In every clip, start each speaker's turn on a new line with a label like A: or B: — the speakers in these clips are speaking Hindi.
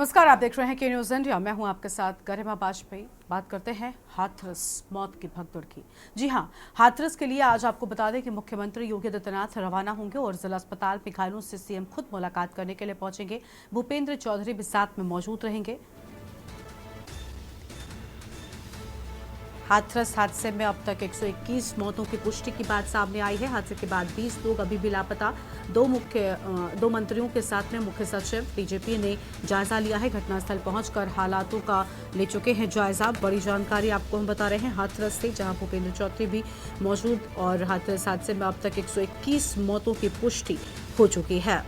A: नमस्कार, आप देख रहे हैं के न्यूज इंडिया। मैं हूं आपके साथ गरिमा बाजपेयी। बात करते हैं हाथरस मौत की भगदड़ की। जी हां, हाथरस के लिए आज आपको बता दें कि मुख्यमंत्री योगी आदित्यनाथ रवाना होंगे और जिला अस्पताल में घायलों से सीएम खुद मुलाकात करने के लिए पहुंचेंगे। भूपेंद्र चौधरी भी साथ में मौजूद रहेंगे। हाथरस हादसे में अब तक 121 मौतों की पुष्टि की बात सामने आई है। हादसे के बाद 20 लोग अभी भी लापता। दो मंत्रियों के साथ में मुख्य सचिव डीजीपी ने जायजा लिया है। घटनास्थल पहुंचकर हालातों का ले चुके हैं जायजा। बड़ी जानकारी आपको हम बता रहे हैं हाथरस से, जहां भूपेंद्र चौधरी भी मौजूद। और हाथरस हादसे में अब तक 121 मौतों की पुष्टि हो चुकी है।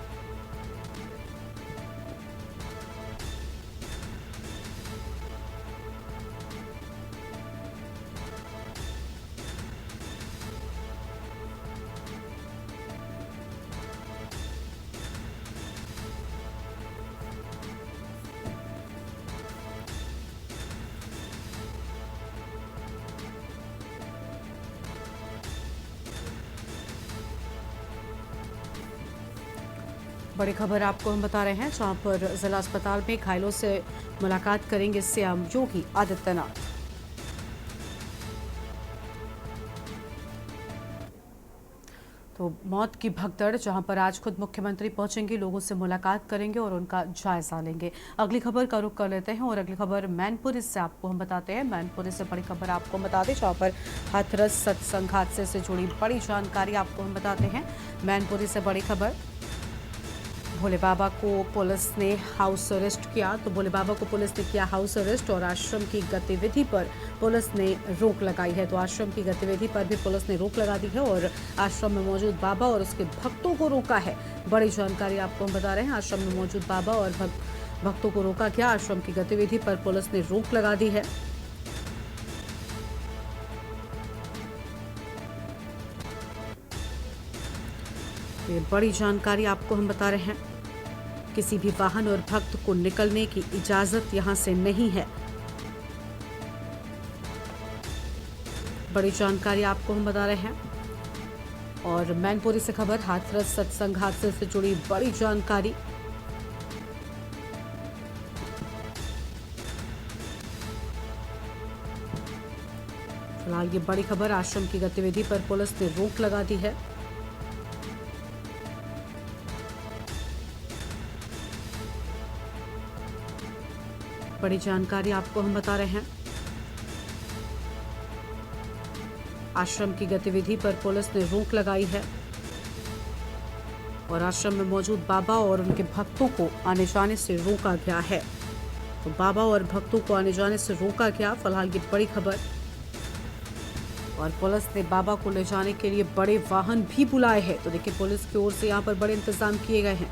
A: बड़ी खबर आपको हम बता रहे हैं, जहां पर जिला अस्पताल में घायलों से मुलाकात करेंगे सीएम योगी आदित्यनाथ। तो मौत की भगदड़, जहां पर आज खुद मुख्यमंत्री पहुंचेंगे, लोगों से मुलाकात करेंगे और उनका जायजा लेंगे। अगली खबर का रुख कर लेते हैं और अगली खबर मैनपुरी से आपको हम बताते हैं। मैनपुरी से बड़ी खबर आपको हम बता दें, जहां पर हाथरस सत्संग हादसे से जुड़ी बड़ी जानकारी आपको हम बताते हैं। मैनपुरी से बड़ी खबर, भोले बाबा को पुलिस ने हाउस अरेस्ट किया। तो भोले बाबा को पुलिस ने किया हाउस अरेस्ट और आश्रम की गतिविधि पर पुलिस ने रोक लगाई है। तो आश्रम की गतिविधि पर भी पुलिस ने रोक लगा दी है और आश्रम में मौजूद बाबा और उसके भक्तों को रोका है। बड़ी जानकारी आपको हम बता रहे हैं। आश्रम में मौजूद बाबा और भक्तों को रोका गया। आश्रम की गतिविधि पर पुलिस ने रोक लगा दी है। ये बड़ी जानकारी आपको हम बता रहे हैं। किसी भी वाहन और भक्त को निकलने की इजाजत यहां से नहीं है। बड़ी जानकारी आपको हम बता रहे हैं। और मैनपुरी से खबर, हाथरस सत्संग हादसे से जुड़ी बड़ी जानकारी। फिलहाल ये बड़ी खबर, आश्रम की गतिविधि पर पुलिस ने रोक लगा दी है। बड़ी जानकारी आपको हम बता रहे हैं। आश्रम की गतिविधि पर पुलिस ने रोक लगाई है और आश्रम में मौजूद बाबा और उनके भक्तों को आने जाने से रोका गया है। तो बाबा और भक्तों को आने जाने से रोका गया। फिलहाल ये बड़ी खबर। और पुलिस ने बाबा को ले जाने के लिए बड़े वाहन भी बुलाए हैं। तो देखिए, पुलिस की ओर से यहाँ पर बड़े इंतजाम किए गए हैं।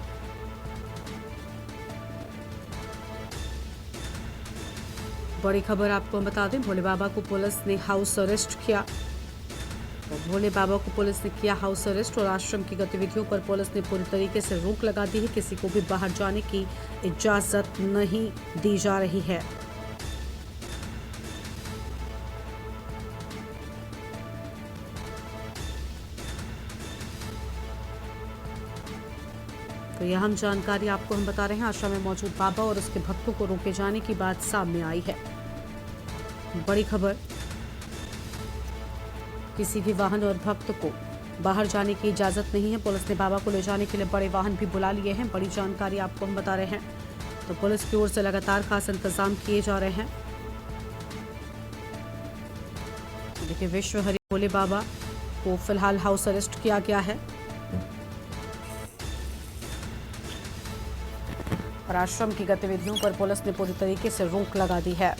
A: बड़ी खबर आपको हम बता दें, भोले बाबा को पुलिस ने हाउस अरेस्ट किया। तो भोले बाबा को पुलिस ने किया हाउस अरेस्ट और आश्रम की गतिविधियों पर पुलिस ने पूरी तरीके से रोक लगा दी है। किसी को भी बाहर जाने की इजाजत नहीं दी जा रही है। तो यह हम जानकारी आपको हम बता रहे हैं। आश्रम में मौजूद बाबा और उसके भक्तों को रोके जाने की बात सामने आई है। बड़ी खबर, किसी भी वाहन और भक्त को बाहर जाने की इजाजत नहीं है। पुलिस ने बाबा को ले जाने के लिए बड़े वाहन भी बुला लिए हैं। बड़ी जानकारी आपको हम बता रहे हैं। तो पुलिस की ओर से लगातार खास इंतजाम किए जा रहे हैं। देखिए, विश्व हरि भोले बाबा को फिलहाल हाउस अरेस्ट किया गया है और आश्रम की गतिविधियों पर पुलिस ने पूरी तरीके से रोक लगा दी है।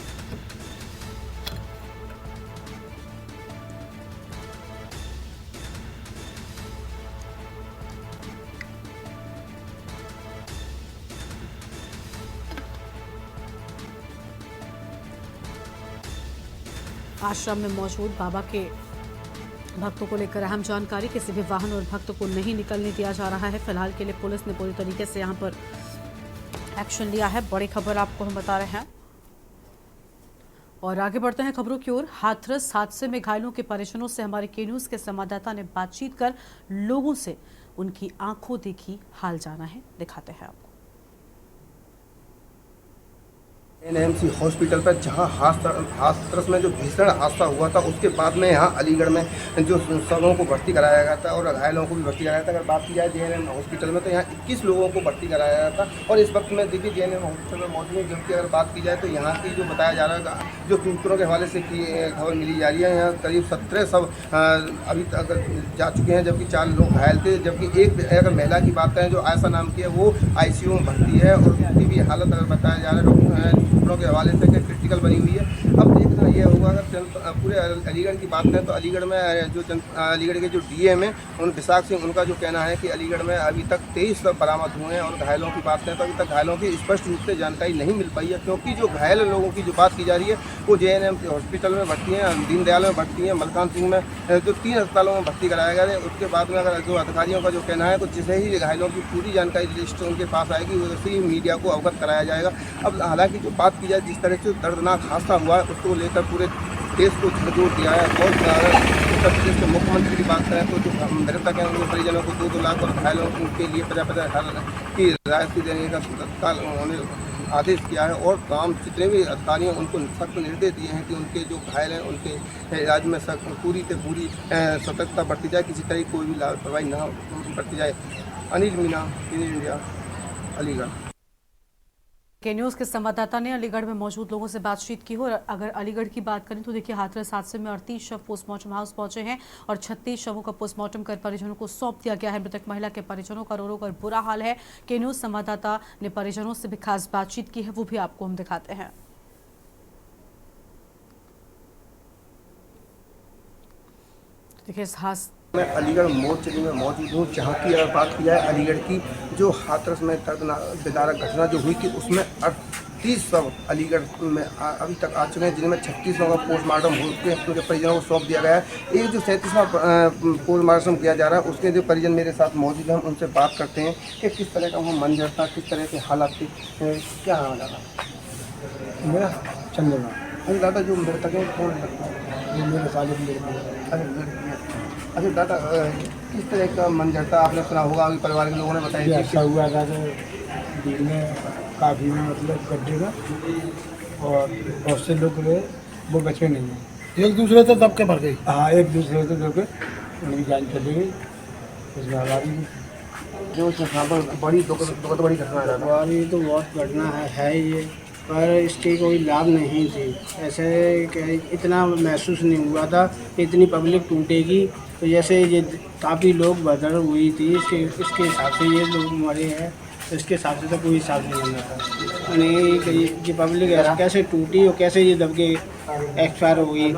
A: आश्रम में मौजूद बाबा के भक्तों को लेकर अहम जानकारी, किसी भी वाहन और भक्त को नहीं निकलने दिया जा रहा है। फिलहाल के लिए पुलिस ने पूरी तरीके से यहां पर एक्शन लिया है। बड़ी खबर आपको हम बता रहे हैं और आगे बढ़ते हैं खबरों की ओर। हाथरस हादसे में घायलों के परिजनों से हमारे के न्यूज के संवाददाता ने बातचीत कर लोगों से उनकी आंखों देखी हाल जाना है। दिखाते हैं आपको।
B: एनएमसी हॉस्पिटल पर जहां हाथरस में जो भीषण हादसा हुआ था, उसके बाद में यहाँ अलीगढ़ में जो सबों को भर्ती कराया गया था और घायलों को भी भर्ती कराया था। अगर बात की जाए जेएनएम हॉस्पिटल में, तो यहाँ 21 लोगों को भर्ती कराया गया था और इस वक्त में देखिए जेएनएम हॉस्पिटल में मौजूद है। जबकि अगर बात की जाए तो यहाँ की जो बताया जा रहा है, जो सूत्रों के हवाले से की खबर मिली जा रही है, यहाँ करीब 17 सब अभी तक जा चुके हैं, जबकि 4 लोग घायल थे। जबकि एक अगर महिला की बात करें जो आयशा नाम की है, वो आईसीयू में भर्ती है और उसकी भी हालत अगर बताया जा रहा है सूत्रों के हवाले से कि क्रिटिकल बनी हुई है। अब देखना ये होगा, अगर पूरे अलीगढ़ की बात करें तो अलीगढ़ में अलीगढ़ के जो डीएम है उन विशाख सिंह, उनका जो कहना है कि अलीगढ़ में अभी तक 23 बरामद हुए हैं। और घायलों की बात करें तो अभी तक घायलों की स्पष्ट रूप से जानकारी नहीं मिल पाई है, क्योंकि जो घायल लोगों की जो बात की जा रही है वो जेएनएम हॉस्पिटल में भर्ती हैं, दीनदयाल में भर्ती हैं, मलकान सिंह में, जो 3 अस्पतालों में भर्ती कराया गया है। उसके बाद में अगर जो अधिकारियों का जो कहना है, तो जिसे ही घायलों की पूरी जानकारी लिस्ट उनके पास आएगी, वैसे ही मीडिया को अवगत कराया जाएगा। अब हालांकि जो बात की जाए, जिस तरह से दर्दनाक हादसा हुआ है, उसको लेकर पूरे देश को झकझोर दिया है। और अगर उत्तर प्रदेश के मुख्यमंत्री की बात करें तो जो मृतक हैं उनके परिजनों को 2-2 लाख और घायलों के लिए 50,000 की राशि देने का तत्काल उन्होंने आदेश किया है। और तमाम जितने भी अधिकारी हैं उनको सख्त निर्देश दिए हैं कि उनके जो घायल हैं उनके इलाज में पूरी से पूरी सतर्कता बरती जाए, किसी तरह की कोई भी लापरवाही ना बरती जाए। अनिल मीना, इंडिया, अलीगढ़।
A: के न्यूज़ के संवाददाता ने अलीगढ़ में मौजूद लोगों से बातचीत की हो। और अगर अलीगढ़ की बात करें तो देखिए, हाथरस हादसे में 38 शव पोस्टमार्टम हाउस पहुंचे हैं और 36 शवों का पोस्टमार्टम कर परिजनों को सौंप दिया गया है। मृतक महिला के परिजनों का रो कर बुरा हाल है। के न्यूज़ संवाददाता ने परिजनों से भी खास बातचीत की है, वो भी आपको हम दिखाते हैं। देखिए, इस हादसे
B: मैं अलीगढ़ मोर्चरी में मौजूद हूँ, जहाँ की अगर बात की जाए अलीगढ़ की, जो हाथरस में दर्दनाक घटना जो हुई थी, उसमें 38 शव अलीगढ़ में अभी तक आ चुके हैं, जिनमें 36 का पोस्टमार्टम हो चुके हैं, उनके परिजनों को सौंप दिया गया है। एक जो 37वां पोस्टमार्टम किया जा रहा है, उसके जो परिजन मेरे साथ मौजूद हैं, हम उनसे बात करते हैं कि किस तरह का वो मंजर था, किस तरह के हालात थे। क्या नाम है दादा?
C: मेरा चंद्रमा।
B: अरे दादा, जो मृतक है कौन लगता है?
C: ये मेरे सालिक मेरे
B: अरे अच्छा दादा, किस तरह का मंजर था? आपने सुना होगा, अभी परिवार के लोगों ने बताया
C: ऐसा हुआ था कि दिन में काफ़ी में मतलब गड्ढे में और बहुत से लोग रहे, वो बचे नहीं हैं।
D: एक दूसरे से दबके भर गई।
C: हाँ, एक दूसरे से दबके उनकी जान चली गई। उसमें हमारी
B: जो यहाँ पर बड़ी दुखद बड़ी घटना है।
E: हमारी तो बहुत घटना है ये, पर इसके कोई लाभ नहीं थी। ऐसे इतना महसूस नहीं हुआ था कि इतनी पब्लिक टूटेगी। तो जैसे ये काफ़ी लोग भदड़ हुई थी, इसके हिसाब से ये लोग मरे हैं, इसके हिसाब से तो कोई हिसाब नहीं बन रहा था। यानी ये पब्लिक कैसे टूटी और कैसे ये दबके एक्सपायर हो गई,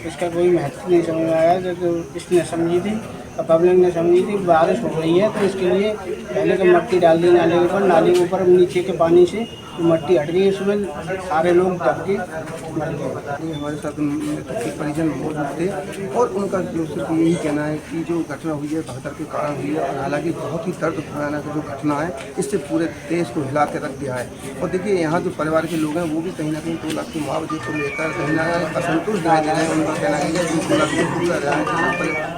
E: इसका कोई महत्व नहीं समझ आया। तो इसने समझी थी और पब्लिक ने समझी थी बारिश हो रही है, तो इसके लिए पहले तो मट्टी डाल दी नाले के ऊपर, नाले के ऊपर नीचे के पानी से मट्टी हट गई, उसमें सारे लोग दब के मर गए।
B: हमारे साथ के परिजन मौजूद थे और उनका जो सिर्फ यही कहना है कि जो घटना हुई है भगदड़ के कारण हुई है, और हालांकि बहुत ही दर्द भयानक जो घटना है, इससे पूरे देश को हिला के रख दिया है। और देखिए, यहाँ जो परिवार के लोग हैं वो भी कहीं ना कहीं 2 लाख के मुआवजे को लेकर कहीं ना कहीं असंतुष्ट दिखाई दे रहे हैं। उनका कहना है कि 2 लाख पूरा रहा है,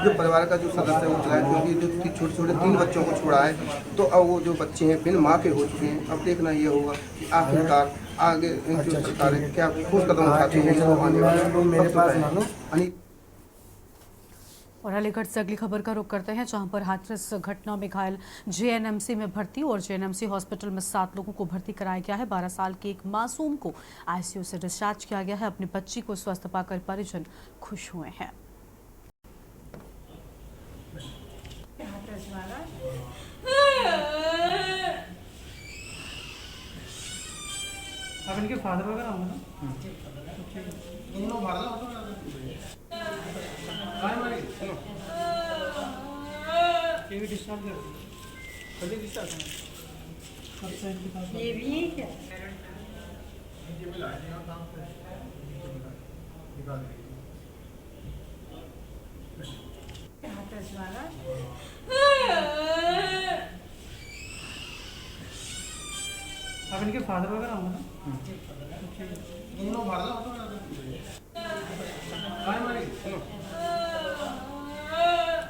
B: जो परिवार का जो सदस्य है वो चलाए, क्योंकि जो छोटे छोटे 3 बच्चों को छोड़ा है, तो अब वो जो बच्चे हैं बिन माँ के हो चुके हैं। अब देखना ये होगा कि आखिरकार आगे जो सरकार है क्या ठोस कदम उठाती है।
A: और अलीगढ़ से अगली खबर का रुख करते हैं, जहां पर हाथरस घटना में घायल जेएनएमसी में भर्ती और जेएनएमसी हॉस्पिटल में 7 लोगों को भर्ती कराया गया है। 12 साल के एक मासूम को आईसीयू से डिस्चार्ज किया गया है। अपनी बच्ची को स्वस्थ पाकर परिजन खुश हुए हैं।
D: अब इनके फादर वगैरह होंगे ना?
F: ये भी है क्या?
D: अब इनके फादर वगैरह होंगे ना?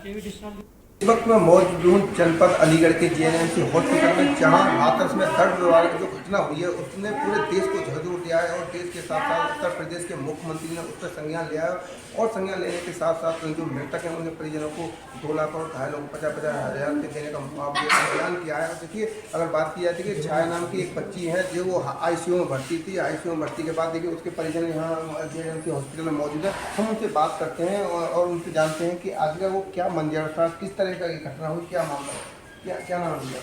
D: ये भी डिस्चार्ज
B: इस वक्त मैं मौजूद हूँ जनपद अलीगढ़ के जेएनएमसी हॉस्पिटल में, जहाँ हाथरस में दर्द व्यवहार की जो घटना हुई है उसने पूरे देश को झकझोर दिया है और देश के साथ साथ उत्तर प्रदेश के मुख्यमंत्री ने उस पर संज्ञान लिया है और संज्ञान लेने के साथ साथ जो मृतक हैं उनके परिजनों को 2 लाख और घायलों को 50-50 हज़ार रुपये देने का मुआवजा ऐलान किया है। देखिए, अगर बात की जाती है कि छाया नाम की एक बच्ची है जो वो ICU में भर्ती थी। ICU में भर्ती के बाद देखिए उसके परिजन यहाँ जेएनएमसी हॉस्पिटल में मौजूद है। हम उनसे बात करते हैं और उनसे जानते हैं कि आखिर वो क्या मंजर था, किस तरह का ये घटना हुई, क्या मामला है, क्या नाम है आपका?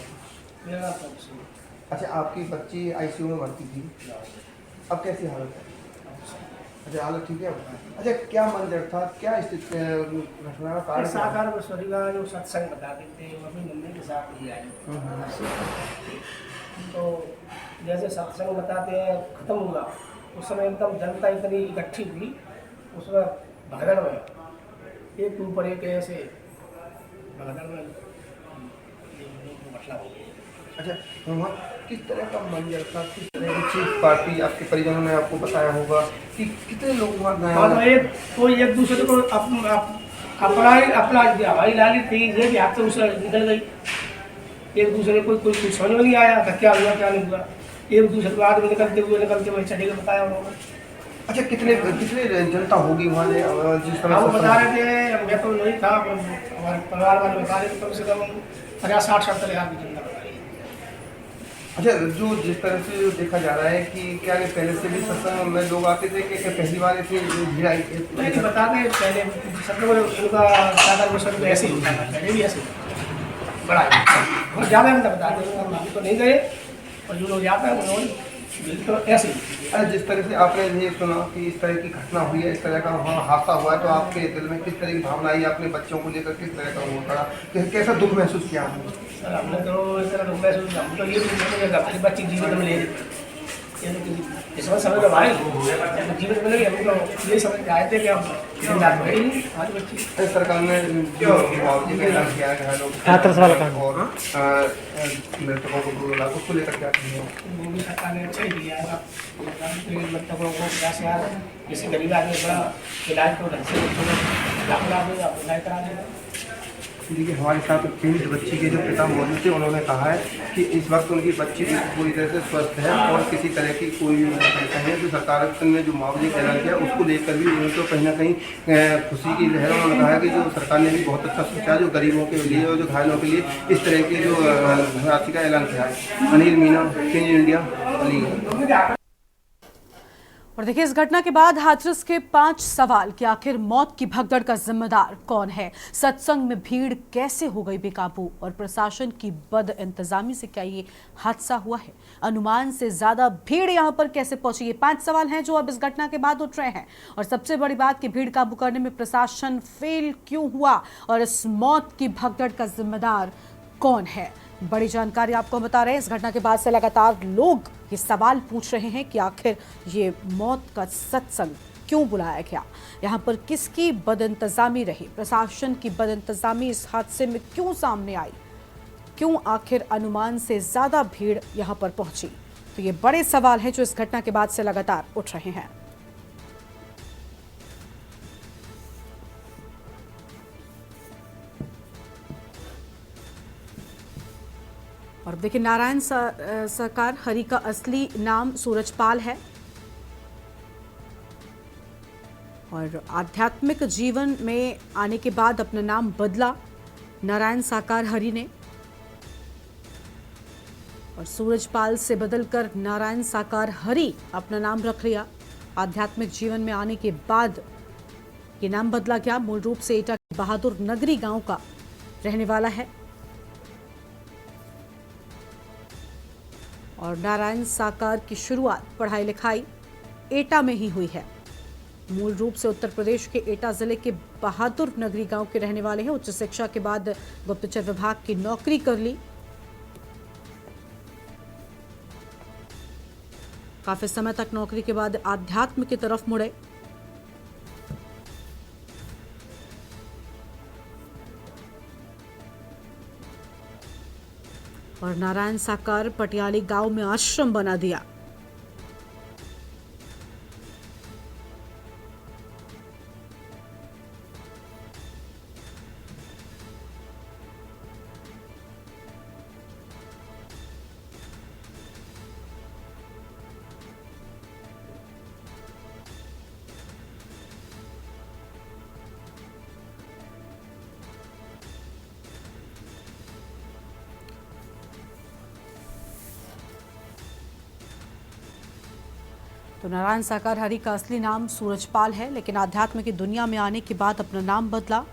E: मेरा नाम सिंह।
B: अच्छा, आपकी बच्ची ICU में भर्ती थी, अब कैसी हालत है? अच्छा, हालत ठीक है। अच्छा, क्या मंजर था, क्या स्थिति घटना का कारण?
E: साकार मसूरी का जो सत्संग बता देते हैं वो अपनी मम्मी के साथ नहीं आए। तो जैसे सत्संग बताते हैं खत्म हुआ, उस समय एकदम जनता इतनी इकट्ठी हुई, उसमें भगदड़ में एक ऊपर एक ऐसे भगदड़ में घटना हो गई।
B: अच्छा, वहाँ किस तरह का मंजर था, किस तरह की चीज पार्टी आपके परिजनों ने आपको बताया होगा कि कितने लोग वहाँ गए?
E: तो एक दूसरे को अपना हवाई लाली थी ये भी हाथ से उसे निकल गई। एक दूसरे को कोई कुछ समझ में नहीं आया था क्या हुआ क्या नहीं हुआ। एक दूसरे को आदमी निकलते वही चढ़े के बताया उन्होंने।
B: अच्छा, कितने जनता होगी वहाँ जिस तरह
E: हम
B: से
E: बता रहे थे, मैं तो नहीं था, हमारे परिवार वाले बता रहे थे कम से कम 50-60-70 हज़ार की जनता बताई।
B: अच्छा, जो जिस तरह से जो देखा जा रहा है कि क्या पहले से भी सत्संग में लोग आते थे कि पहली बार ऐसी भीड़ आई?
E: नहीं बताते पहले सब लोग उनका सागर वर्षन ऐसे ही होता था, पहले भी ऐसे बड़ा और ज़्यादा नहीं बताते। हम अभी तो नहीं गए और जो लोग जाते हैं उन्होंने तो ऐसे ही।
B: अरे, जिस तरह से आपने ये सुना कि इस तरह की घटना हुई है, इस तरह का वहाँ हादसा हुआ है, तो आपके दिल में किस तरह की भावना आई? अपने बच्चों को लेकर किस तरह का वो था, कैसा दुख महसूस किया आपने?
E: सर हमने तो इस तरह रुक महसूस, हम तो ये हमारी बच्ची जीवित में ले इसमें समझ लो भाई जीवित में नहीं, हम तो ये समझ के आए थे कि हम आज बच्ची
B: सरकार ने जो मुआवजे का ऐलान किया है घायलों और मृतकों को 2 लाख, उसको लेकर क्या कहेंगे?
E: वो भी सरकार ने अच्छा ही दिया है। मृतकों को 50,000 किसी गरीब आदमी बड़ा इलाज तो ढंग से लाख इलाज करा देगा।
B: देखिए, हमारे साथ पीड़ित बच्ची के जो पिता मौजूद थे, उन्होंने कहा है कि इस वक्त उनकी बच्ची पूरी तरह से स्वस्थ है और किसी तरह की कोई ऐसा है जो सरकार ने जो मुआवजे का ऐलान किया उसको लेकर भी उन्हें तो कहीं ना कहीं खुशी की लहर। उन्होंने कहा कि जो सरकार ने भी बहुत अच्छा सोचा जो गरीबों के लिए और जो घायलों के लिए इस तरह की जो राशि का ऐलान किया है। Anil Meena, change India, Aligarh.
A: और देखिए, इस घटना के बाद हाथरस के 5 सवाल कि आखिर मौत की भगदड़ का जिम्मेदार कौन है, सत्संग में भीड़ कैसे हो गई बेकाबू और प्रशासन की बद इंतजामी से क्या ये हादसा हुआ है, अनुमान से ज्यादा भीड़ यहां पर कैसे पहुंची, ये 5 सवाल हैं जो अब इस घटना के बाद उठ रहे हैं। और सबसे बड़ी बात कि भीड़ काबू करने में प्रशासन फेल क्यों हुआ और इस मौत की भगदड़ का जिम्मेदार कौन है, बड़ी जानकारी आपको बता रहे हैं। इस घटना के बाद से लगातार लोग ये सवाल पूछ रहे हैं कि आखिर ये मौत का सत्संग क्यों बुलाया गया, यहाँ पर किसकी बदइंतजामी रही, प्रशासन की बदइंतजामी इस हादसे में क्यों सामने आई, क्यों आखिर अनुमान से ज्यादा भीड़ यहाँ पर पहुंची। तो ये बड़े सवाल हैं जो इस घटना के बाद से लगातार उठ रहे हैं। और देखिए, नारायण साकार हरि का असली नाम सूरजपाल है और आध्यात्मिक जीवन में आने के बाद अपना नाम बदला नारायण साकार हरि ने और सूरजपाल से बदलकर नारायण साकार हरि अपना नाम रख लिया। आध्यात्मिक जीवन में आने के बाद ये नाम बदला गया। मूल रूप से एटा के बहादुर नगरी गांव का रहने वाला है और नारायण साकार की शुरुआत पढ़ाई लिखाई एटा में ही हुई है। मूल रूप से उत्तर प्रदेश के एटा जिले के बहादुर नगरी गांव के रहने वाले हैं। उच्च शिक्षा के बाद गुप्तचर विभाग की नौकरी कर ली। काफी समय तक नौकरी के बाद आध्यात्म की तरफ मुड़े। और नारायण साकार पटियाली गांव में आश्रम बना दिया। तो नारायण शाकाहारी का असली नाम सूरजपाल है, लेकिन आध्यात्म की दुनिया में आने के बाद अपना नाम बदला।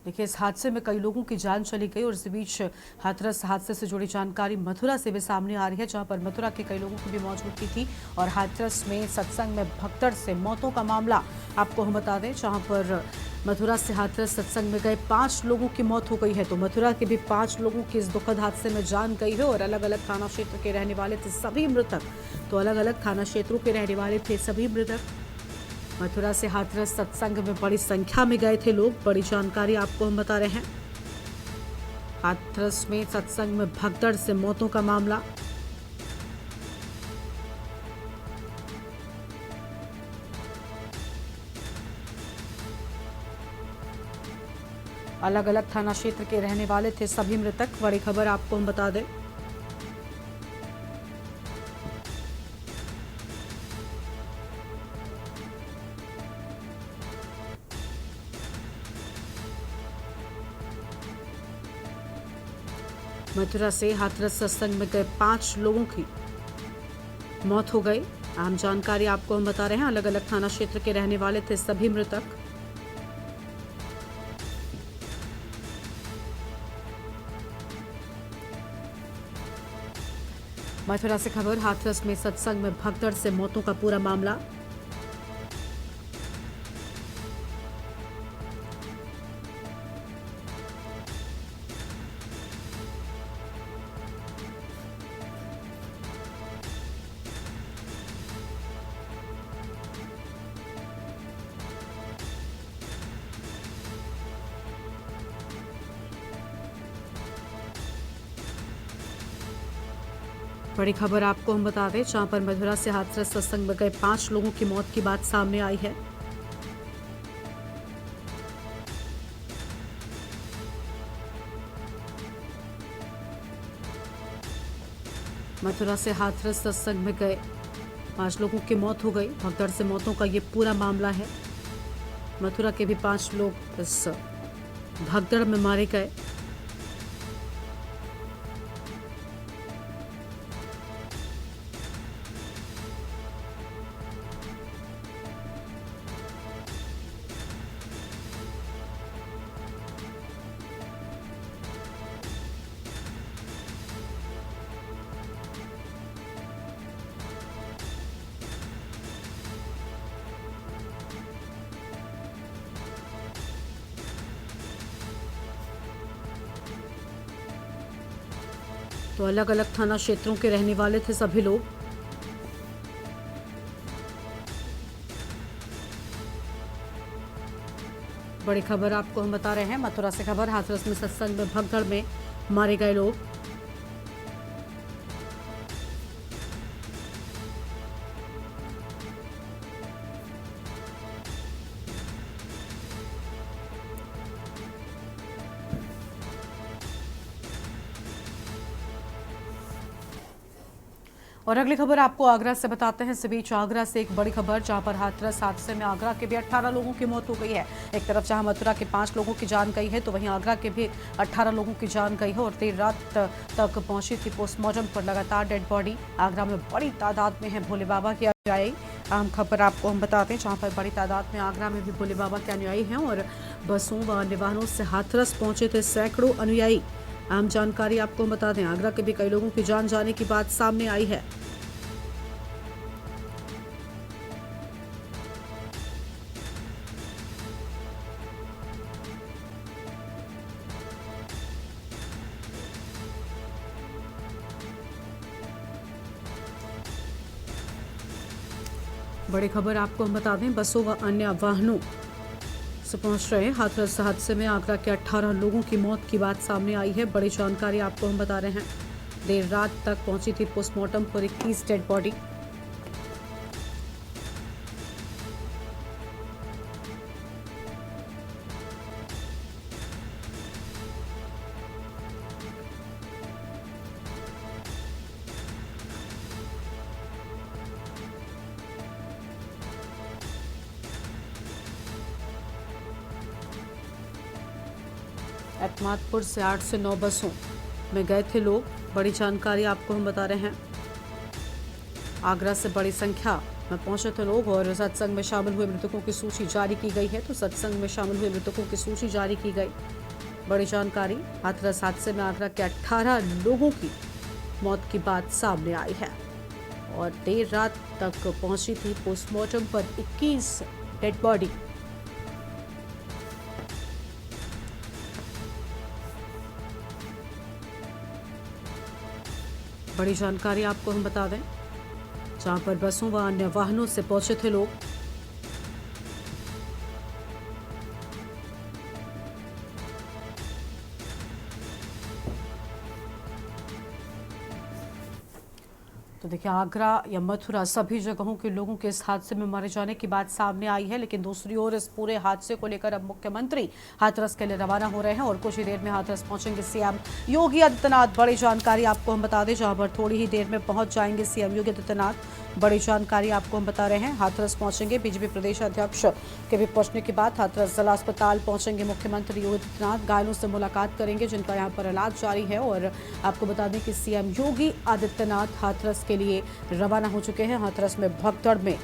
A: देखिए, इस हादसे में कई लोगों की जान चली गई और इस बीच हाथरस हादसे से जुड़ी जानकारी मथुरा से भी सामने आ रही है, जहां पर मथुरा के कई लोगों की भी मौजूदगी थी। और हाथरस में सत्संग में भगदड़ से मौतों का मामला आपको हम बता दें, जहां पर मथुरा से हाथरस सत्संग में गए 5 लोगों की मौत हो गई है। तो मथुरा के भी 5 लोगों की इस दुखद हादसे में जान गई है और अलग अलग थाना क्षेत्र के रहने वाले थे सभी मृतक। तो अलग अलग थाना क्षेत्रों के रहने वाले थे सभी मृतक। मथुरा से हाथरस सत्संग में बड़ी संख्या में गए थे लोग। बड़ी जानकारी आपको हम बता रहे हैं। हाथरस में सत्संग में भगदड़ से मौतों का मामला। अलग अलग थाना क्षेत्र के रहने वाले थे सभी मृतक। बड़ी खबर आपको हम बता दें। मथुरा से हाथरस सत्संग में गए 5 लोगों की मौत हो गई। अहम जानकारी आपको हम बता रहे हैं। अलग अलग थाना क्षेत्र के रहने वाले थे सभी मृतक। मथुरा से खबर, हाथरस में सत्संग में भगदड़ से मौतों का पूरा मामला। बड़ी खबर आपको हम बता दें, जहां पर मथुरा से हाथरस सत्संग में गए 5 लोगों की मौत की बात सामने आई है। मथुरा से हाथरस सत्संग में गए 5 लोगों की मौत हो गई। भगदड़ से मौतों का ये पूरा मामला है। मथुरा के भी 5 लोग इस भगदड़ में मारे गए। तो अलग अलग थाना क्षेत्रों के रहने वाले थे सभी लोग। बड़ी खबर आपको हम बता रहे हैं। मथुरा से खबर, हाथरस में सत्संग में भगदड़ में मारे गए लोग। और अगली खबर आपको आगरा से बताते हैं। इस बीच आगरा से एक बड़ी खबर, जहां पर हाथरस हादसे में आगरा के भी 18 लोगों की मौत हो गई है। एक तरफ जहां मथुरा के 5 लोगों की जान गई है, तो वहीं आगरा के भी 18 लोगों की जान गई है। और देर रात तक पहुंची थी पोस्टमार्टम पर लगातार डेड बॉडी। आगरा में बड़ी तादाद में है भोले बाबा के अनुयायी। अहम खबर आपको हम बताते हैं, जहाँ पर बड़ी तादाद में आगरा में भी भोले बाबा के अनुयायी हैं और बसों व अन्य वाहनों से हाथरस पहुंचे थे सैकड़ों अनुयायी। अहम जानकारी आपको बता दें, आगरा के भी कई लोगों की जान जाने की बात सामने आई है। बड़ी खबर आपको हम बता दें, बसों व अन्य वाहनों से पहुंच रहे हाथरस हादसे में आगरा के 18 लोगों की मौत की बात सामने आई है। बड़ी जानकारी आपको हम बता रहे हैं। देर रात तक पहुंची थी पोस्टमार्टम पर 21 डेड बॉडी। एतमादपुर से 8 से 9 बसों में गए थे लोग। बड़ी जानकारी आपको हम बता रहे हैं। आगरा से बड़ी संख्या में पहुंचे थे लोग और सत्संग में शामिल हुए मृतकों की सूची जारी की गई है। तो सत्संग में शामिल हुए मृतकों की सूची जारी की गई। बड़ी जानकारी, हाथरस हादसे में आगरा के 18 लोगों की मौत की बात सामने आई है और देर रात तक पहुंची थी पोस्टमार्टम पर 21 डेड बॉडी। बड़ी जानकारी आपको हम बता दें, जहां पर बसों व अन्य वाहनों से पहुंचे थे लोग। तो देखिए, आगरा या मथुरा सभी जगहों के लोगों के इस हादसे में मारे जाने की बात सामने आई है। लेकिन दूसरी ओर इस पूरे हादसे को लेकर अब मुख्यमंत्री हाथरस के लिए रवाना हो रहे हैं और कुछ ही देर में हाथरस पहुंचेंगे सीएम योगी आदित्यनाथ। बड़ी जानकारी आपको हम बता दें, जहां पर थोड़ी ही देर में पहुंच जाएंगे सीएम योगी आदित्यनाथ। बड़ी जानकारी आपको हम बता रहे हैं, हाथरस पहुंचेंगे। बीजेपी प्रदेश अध्यक्ष के भी पहुंचने के बाद हाथरस जिला अस्पताल पहुंचेंगे मुख्यमंत्री योगी आदित्यनाथ। घायलों से मुलाकात करेंगे जिनका यहां पर इलाज जारी है। और आपको बता दें कि सीएम योगी आदित्यनाथ हाथरस के लिए रवाना हो चुके हैं। हाथरस में भगदड़ में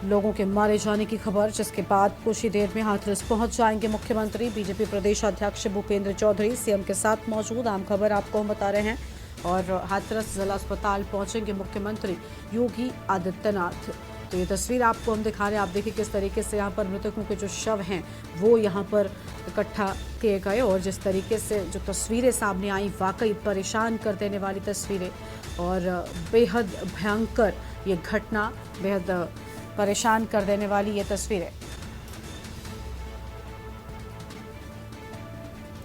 A: लोगों के मारे जाने की खबर, जिसके बाद कुछ ही देर में हाथरस पहुंच जाएंगे मुख्यमंत्री। बीजेपी प्रदेश अध्यक्ष भूपेंद्र चौधरी सीएम के साथ मौजूद। आम खबर आपको हम बता रहे हैं और हाथरस जिला अस्पताल पहुंचेंगे मुख्यमंत्री योगी आदित्यनाथ। तो ये तस्वीर आपको हम दिखा रहे हैं। आप देखिए किस तरीके से यहाँ पर मृतकों के जो शव हैं वो यहाँ पर इकट्ठा किए गए और जिस तरीके से जो तस्वीरें सामने आई, वाकई परेशान कर देने वाली तस्वीरें और बेहद भयंकर ये घटना, बेहद परेशान कर देने वाली ये तस्वीरें।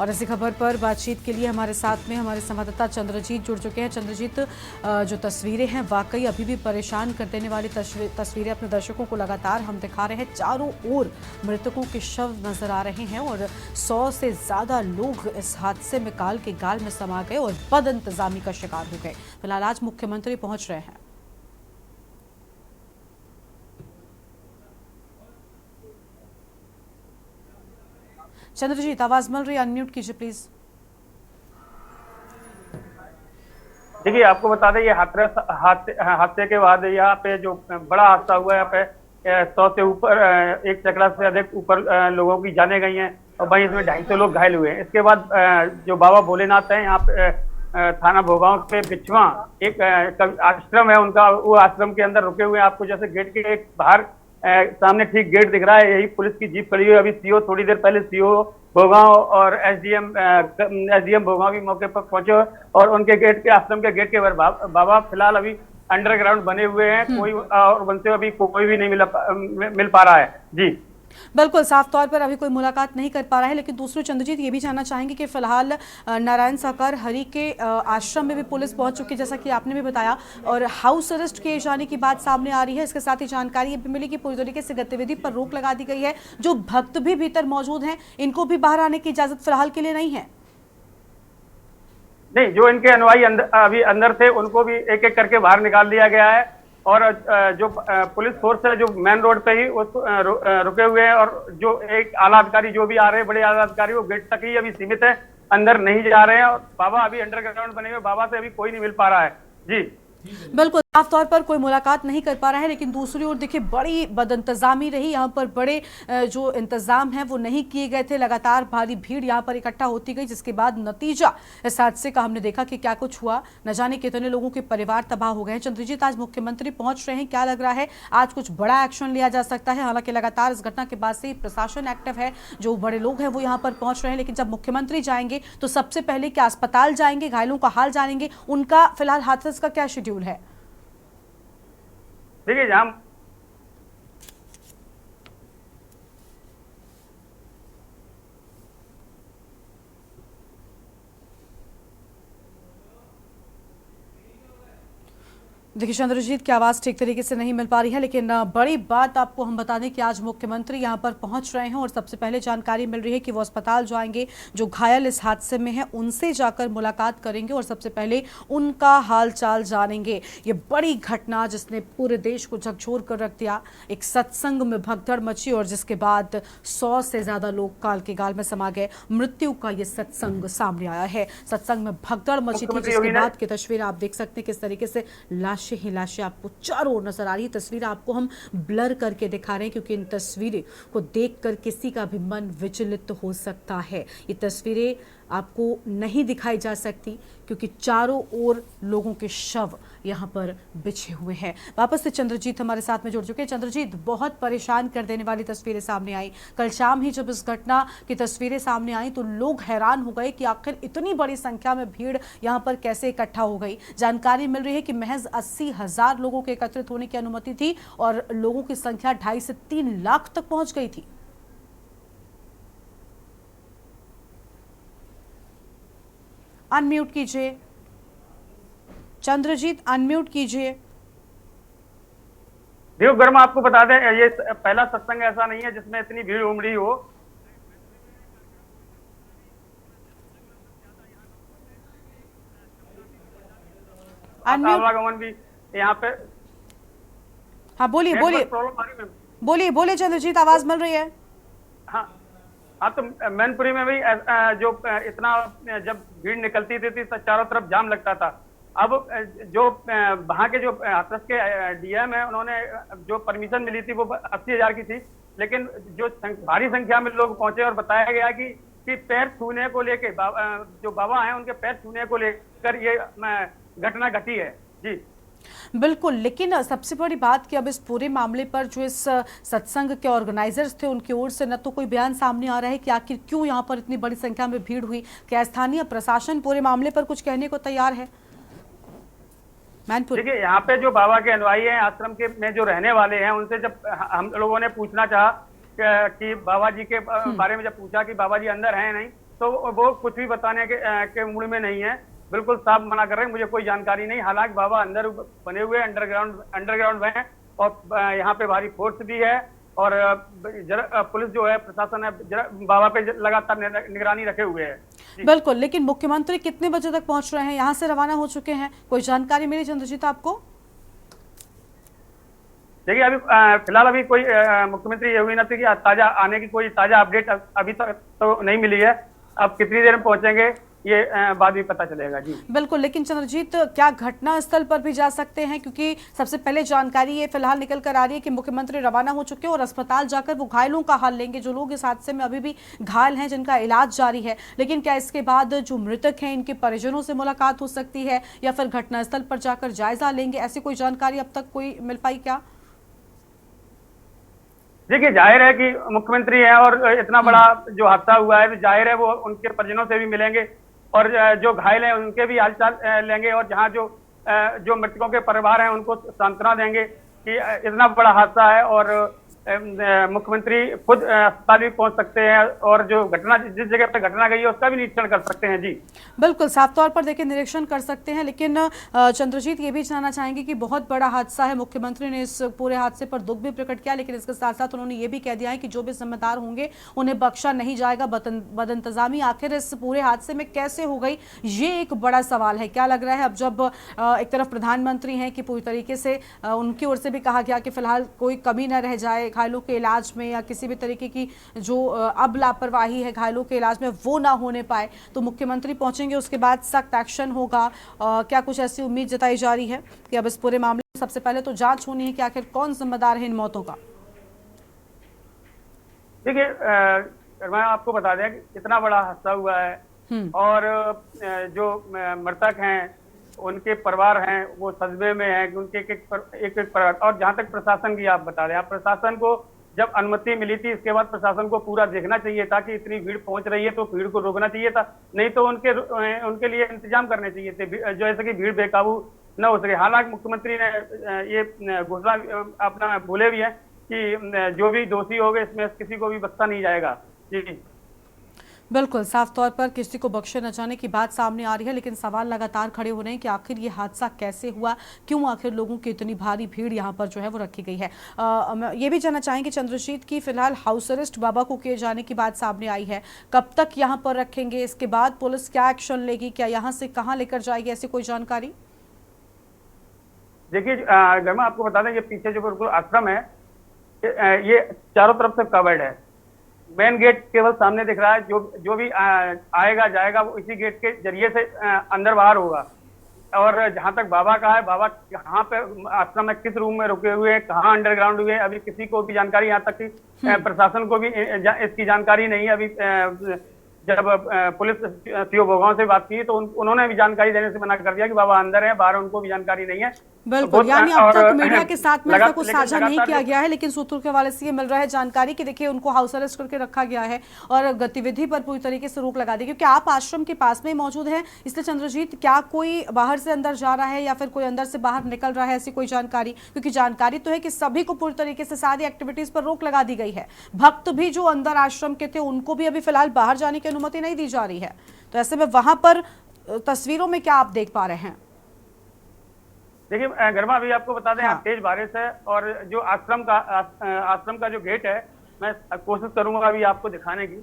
A: और इसी खबर पर बातचीत के लिए हमारे साथ में हमारे संवाददाता चंद्रजीत जुड़ चुके हैं। चंद्रजीत, जो तस्वीरें हैं वाकई अभी भी परेशान कर देने वाली तस्वीरें अपने दर्शकों को लगातार हम दिखा रहे हैं। चारों ओर मृतकों के शव नजर आ रहे हैं और 100 से ज्यादा लोग इस हादसे में काल के गाल में समा गए और बद इंतजामी का शिकार हो गए। फिलहाल आज मुख्यमंत्री पहुंच रहे हैं। चंद्रजीत, आवाज मिल रही है? अनम्यूट कीजिए प्लीज।
F: देखिए, आपको बता दें, ये हाथरस हादसे के बाद यहाँ पे जो बड़ा हादसा हुआ है, यहाँ पे 100 से ऊपर, एक सैकड़ा से अधिक ऊपर लोगों की जाने गई हैं और वहीं इसमें 250 लोग घायल हुए हैं। इसके बाद जो बाबा भोलेनाथ है यहाँ पे थाना भोगांव पे बिछवा एक आश्रम है उनका, वो आश्रम के अंदर रुके हुए हैं। आपको जैसे गेट के एक बाहर सामने ठीक गेट दिख रहा है, यही पुलिस की जीप खड़ी हुई है। अभी सीओ थोड़ी देर पहले सीओ भोगांव और एसडीएम भोगांव भी मौके पर पहुंचे और उनके गेट के आश्रम के गेट के बाबा फिलहाल अभी अंडरग्राउंड बने हुए हैं। कोई और उनसे अभी कोई भी नहीं मिल पा रहा है। जी
A: बिल्कुल, साफ तौर पर अभी कोई मुलाकात नहीं कर पा रहा है। लेकिन दूसरी चंद्रजीत, ये भी जानना चाहेंगे कि फिलहाल नारायण साकार हरि के आश्रम में भी पुलिस पहुंच चुकी है, जैसा कि आपने भी बताया, और हाउस अरेस्ट किए जाने की बात सामने आ रही है। इसके साथ ही जानकारी ये भी मिली कि पूरी तरीके से गतिविधि पर रोक लगा दी गई है। जो भक्त भी भीतर मौजूद हैं, इनको भी बाहर आने की इजाजत फिलहाल के लिए नहीं है।
F: नहीं, जो इनके अनुयायी अभी अंदर थे उनको भी एक एक करके बाहर निकाल दिया गया है और जो पुलिस फोर्स है जो मेन रोड पे ही रुके हुए हैं और जो एक आला अधिकारी जो भी आ रहे हैं, बड़े आला अधिकारी, वो गेट तक ही अभी सीमित है, अंदर नहीं जा रहे हैं। और बाबा अभी अंडरग्राउंड बने हुए, बाबा से अभी कोई नहीं मिल पा रहा है। जी
A: बिल्कुल, साफ तौर पर कोई मुलाकात नहीं कर पा रहा है। लेकिन दूसरी ओर देखिए, बड़ी बदइंतजामी रही यहाँ पर। बड़े जो इंतजाम हैं वो नहीं किए गए थे। लगातार भारी भीड़ यहाँ पर इकट्ठा होती गई, जिसके बाद नतीजा इस हादसे का हमने देखा कि क्या कुछ हुआ। न जाने कितने लोगों के परिवार तबाह हो गए हैं। चंद्रजीत, आज मुख्यमंत्री पहुंच रहे हैं, क्या लग रहा है आज कुछ बड़ा एक्शन लिया जा सकता है? हालांकि लगातार इस घटना के बाद से प्रशासन एक्टिव है, जो बड़े लोग हैं वो यहाँ पर पहुंच रहे हैं। लेकिन जब मुख्यमंत्री जाएंगे तो सबसे पहले क्या अस्पताल जाएंगे, घायलों का हाल जानेंगे? उनका फिलहाल हाथरस का क्या शेड्यूल है?
F: देखिए, जहाँ
A: देखिए चंद्रजीत की आवाज़ ठीक तरीके से नहीं मिल पा रही है, लेकिन बड़ी बात आपको हम बता दें कि आज मुख्यमंत्री यहां पर पहुंच रहे हैं और सबसे पहले जानकारी मिल रही है कि वो अस्पताल जाएंगे। जो घायल इस हादसे में हैं उनसे जाकर मुलाकात करेंगे और सबसे पहले उनका हालचाल जानेंगे। ये बड़ी घटना जिसने पूरे देश को झकझोर कर रख दिया, एक सत्संग में भगदड़ मची और जिसके बाद 100 से ज़्यादा लोग काल के गाल में समा गए। मृत्यु का ये सत्संग सामने आया है। सत्संग में भगदड़ मची थी, जिसके बाद की तस्वीर आप देख सकते हैं किस तरीके से लाशें ही लाशें आपको चारों ओर नजर आ रही है। तस्वीर आपको हम ब्लर करके दिखा रहे हैं क्योंकि इन तस्वीरें को देखकर किसी का भी मन विचलित हो सकता है। ये तस्वीरें आपको नहीं दिखाई जा सकती क्योंकि चारों ओर लोगों के शव यहाँ पर बिछे हुए हैं। वापस से चंद्रजीत हमारे साथ में जुड़ चुके हैं। चंद्रजीत, बहुत परेशान कर देने वाली तस्वीरें सामने आई। कल शाम ही जब इस घटना की तस्वीरें सामने आई तो लोग हैरान हो गए कि आखिर इतनी बड़ी संख्या में भीड़ यहाँ पर कैसे इकट्ठा हो गई। जानकारी मिल रही है कि महज 80,000 लोगों के एकत्रित होने की अनुमति थी और लोगों की संख्या 2.5 से 3 लाख तक पहुंच गई थी। अनम्यूट कीजिए चंद्रजीत, अनम्यूट कीजिए।
F: देव गर्मा, आपको बता दें ये पहला सत्संग ऐसा नहीं है जिसमें इतनी भीड़ उमड़ी हो। आवागमन भी यहाँ पे।
A: हाँ बोलिए बोलिए बोलिए बोलिए चंद्रजीत, आवाज मिल रही है।
F: हाँ हाँ, तो मैनपुरी में भी जो इतना जब भीड़ निकलती थी तो चारों तरफ जाम लगता था। अब जो वहाँ के जो हाथरस के डीएम है, उन्होंने जो परमिशन मिली थी वो 80,000 की थी, लेकिन जो भारी संख्या में लोग पहुंचे और बताया गया कि पैर छूने को लेके जो बाबा हैं उनके पैर छूने को लेकर ये घटना घटी है। जी
A: बिल्कुल, लेकिन सबसे बड़ी बात कि अब इस पूरे मामले पर जो इस सत्संग के ऑर्गेनाइजर्स थे उनकी ओर से न तो कोई बयान सामने आ रहा है कि आखिर क्यों यहाँ पर इतनी बड़ी संख्या में भीड़ हुई। क्या स्थानीय प्रशासन पूरे मामले पर कुछ कहने को तैयार है?
F: देखिए, यहाँ पे जो बाबा के अनुयायी हैं, आश्रम के में जो रहने वाले हैं, उनसे जब हम लोगों ने पूछना चाहा कि बाबा जी के बारे में जब पूछा कि बाबा जी अंदर हैं नहीं, तो वो कुछ भी बताने के मूड में नहीं है। बिल्कुल साफ मना कर रहे हैं, मुझे कोई जानकारी नहीं। हालांकि बाबा अंदर बने हुए अंडरग्राउंड में है और यहाँ पे भारी फोर्स भी है और पुलिस जो है, प्रशासन है, बाबा पे लगातार निगरानी रखे हुए है।
A: बिल्कुल, लेकिन मुख्यमंत्री कितने बजे तक पहुंच रहे हैं? यहाँ से रवाना हो चुके हैं? कोई जानकारी मिली चंद्रजीत आपको?
F: देखिए, अभी फिलहाल अभी कोई मुख्यमंत्री योगी की ताजा आने की कोई ताजा अपडेट अभी तक तो नहीं मिली है। अब कितनी देर में पहुंचेंगे ये बाद भी पता चलेगा। जी
A: बिल्कुल, लेकिन चंद्रजीत, क्या घटना स्थल पर भी जा सकते हैं? क्योंकि सबसे पहले जानकारी ये फिलहाल निकल कर आ रही है कि मुख्यमंत्री रवाना हो चुके हैं और अस्पताल जाकर वो घायलों का हाल लेंगे, जो लोग इस हादसे में अभी भी घायल हैं, जिनका इलाज जारी है। लेकिन क्या इसके बाद जो मृतक हैं इनके परिजनों से मुलाकात हो सकती है या फिर घटनास्थल पर जाकर जायजा लेंगे? ऐसी कोई जानकारी अब तक कोई मिल पाई क्या?
F: देखिए, जाहिर है कि मुख्यमंत्री है और इतना बड़ा जो हादसा हुआ है, तो जाहिर है वो उनके परिजनों से भी मिलेंगे और जो घायल हैं उनके भी हालचाल लेंगे और जहां जो मृतकों के परिवार हैं उनको सांत्वना देंगे कि इतना बड़ा हादसा है और मुख्यमंत्री खुद अस्पताल भी पहुंच सकते हैं और जो घटना जिस जगह पर घटना गई है उसका भी निरीक्षण कर सकते हैं। जी
A: बिल्कुल, साफ तौर पर देखिए निरीक्षण कर सकते हैं, लेकिन चंद्रजीत ये भी जानना चाहेंगे कि बहुत बड़ा हादसा है। मुख्यमंत्री ने इस पूरे हादसे पर दुख भी प्रकट किया, लेकिन इसके साथ साथ उन्होंने ये भी कह दिया है कि जो भी जिम्मेदार होंगे उन्हें बख्शा नहीं जाएगा। बदइंतजामी आखिर इस पूरे हादसे में कैसे हो गई, ये एक बड़ा सवाल है। क्या लग रहा है अब जब एक तरफ प्रधानमंत्री हैं कि पूरी तरीके से उनकी ओर से भी कहा गया कि फिलहाल कोई कमी न रह जाए घायलों के इलाज में या किसी भी तरीके की जो अब लापरवाही है घायलों के इलाज में वो ना होने पाए, तो मुख्यमंत्री पहुंचेंगे, उसके बाद सख्त एक्शन होगा। क्या कुछ ऐसी उम्मीद जताई जा रही है कि अब इस पूरे मामले में सबसे पहले तो जांच होनी है कि आखिर कौन जिम्मेदार है इन मौतों का?
F: देखिए, मैं आपको बता दें कि इतना बड़ा हादसा हुआ है और जो मृतक हैं उनके परिवार हैं वो सदमे में हैं, उनके एक परिवार। और जहां तक प्रशासन की आप बता दें, आप प्रशासन को जब अनुमति मिली थी इसके बाद प्रशासन को पूरा देखना चाहिए था कि इतनी भीड़ पहुंच रही है तो भीड़ को रोकना चाहिए था, नहीं तो उनके लिए इंतजाम करने चाहिए थे जो ऐसे कि भीड़ बेकाबू न हो सके। हालांकि मुख्यमंत्री ने ये घोषणा अपना बोले भी है कि जो भी दोषी होंगे इसमें किसी को भी बख्शा नहीं जाएगा। जी
A: बिल्कुल, साफ तौर पर किसी को बख्शे न जाने की बात सामने आ रही है, लेकिन सवाल लगातार खड़े हो रहे हैं कि आखिर ये हादसा कैसे हुआ, क्यों आखिर लोगों की इतनी भारी भीड़ यहाँ पर जो है वो रखी गई है। ये भी जानना चाहेंगे चंद्रजीत की फिलहाल हाउस अरेस्ट बाबा को किए जाने की बात सामने आई है, कब तक यहाँ पर रखेंगे, इसके बाद पुलिस क्या एक्शन लेगी, क्या यहाँ से कहाँ लेकर जाएगी, ऐसी कोई जानकारी?
F: देखिए गर्मा, आपको बता दें, ये पीछे जो बिल्कुल आश्रम है, ये चारों तरफ से कवर्ड है। मेन गेट केवल सामने दिख रहा है। जो भी आएगा जाएगा वो इसी गेट के जरिए से अंदर बाहर होगा। और जहां तक बाबा का है, बाबा कहाँ पे आश्रम में किस रूम में रुके हुए हैं, कहाँ अंडरग्राउंड हुए हैं, अभी किसी को भी जानकारी, यहाँ तक कि प्रशासन को भी इसकी जानकारी नहीं है। अभी जब पुलिस सीओ भोगांव से बात की तो उन्होंने भी जानकारी देने से मना कर दिया कि बाबा अंदर है, बाहर उनको भी जानकारी नहीं है।
A: बिल्कुल, यानी अब तक मीडिया के साथ में ऐसा कुछ साझा नहीं किया गया है, लेकिन सूत्रों के हवाले से ये मिल रहा है जानकारी कि देखिए उनको हाउस अरेस्ट करके रखा गया है और गतिविधि पर पूरी तरीके से रोक लगा दी, क्योंकि आप आश्रम के पास में ही मौजूद हैं। इसलिए चंद्रजीत, क्या कोई बाहर से अंदर जा रहा है या फिर कोई अंदर से बाहर निकल रहा है, ऐसी कोई जानकारी? क्योंकि जानकारी तो है कि सभी को पूरी तरीके से सारी एक्टिविटीज पर रोक लगा दी गई है। भक्त भी जो अंदर आश्रम के थे उनको भी अभी फिलहाल बाहर जाने की अनुमति नहीं दी जा रही है। तो ऐसे में वहां पर तस्वीरों में क्या आप देख पा रहे हैं?
F: देखिए गर्मा, अभी आपको बता दें, तेज बारिश है और जो आश्रम का जो गेट है, मैं कोशिश करूंगा अभी आपको दिखाने की।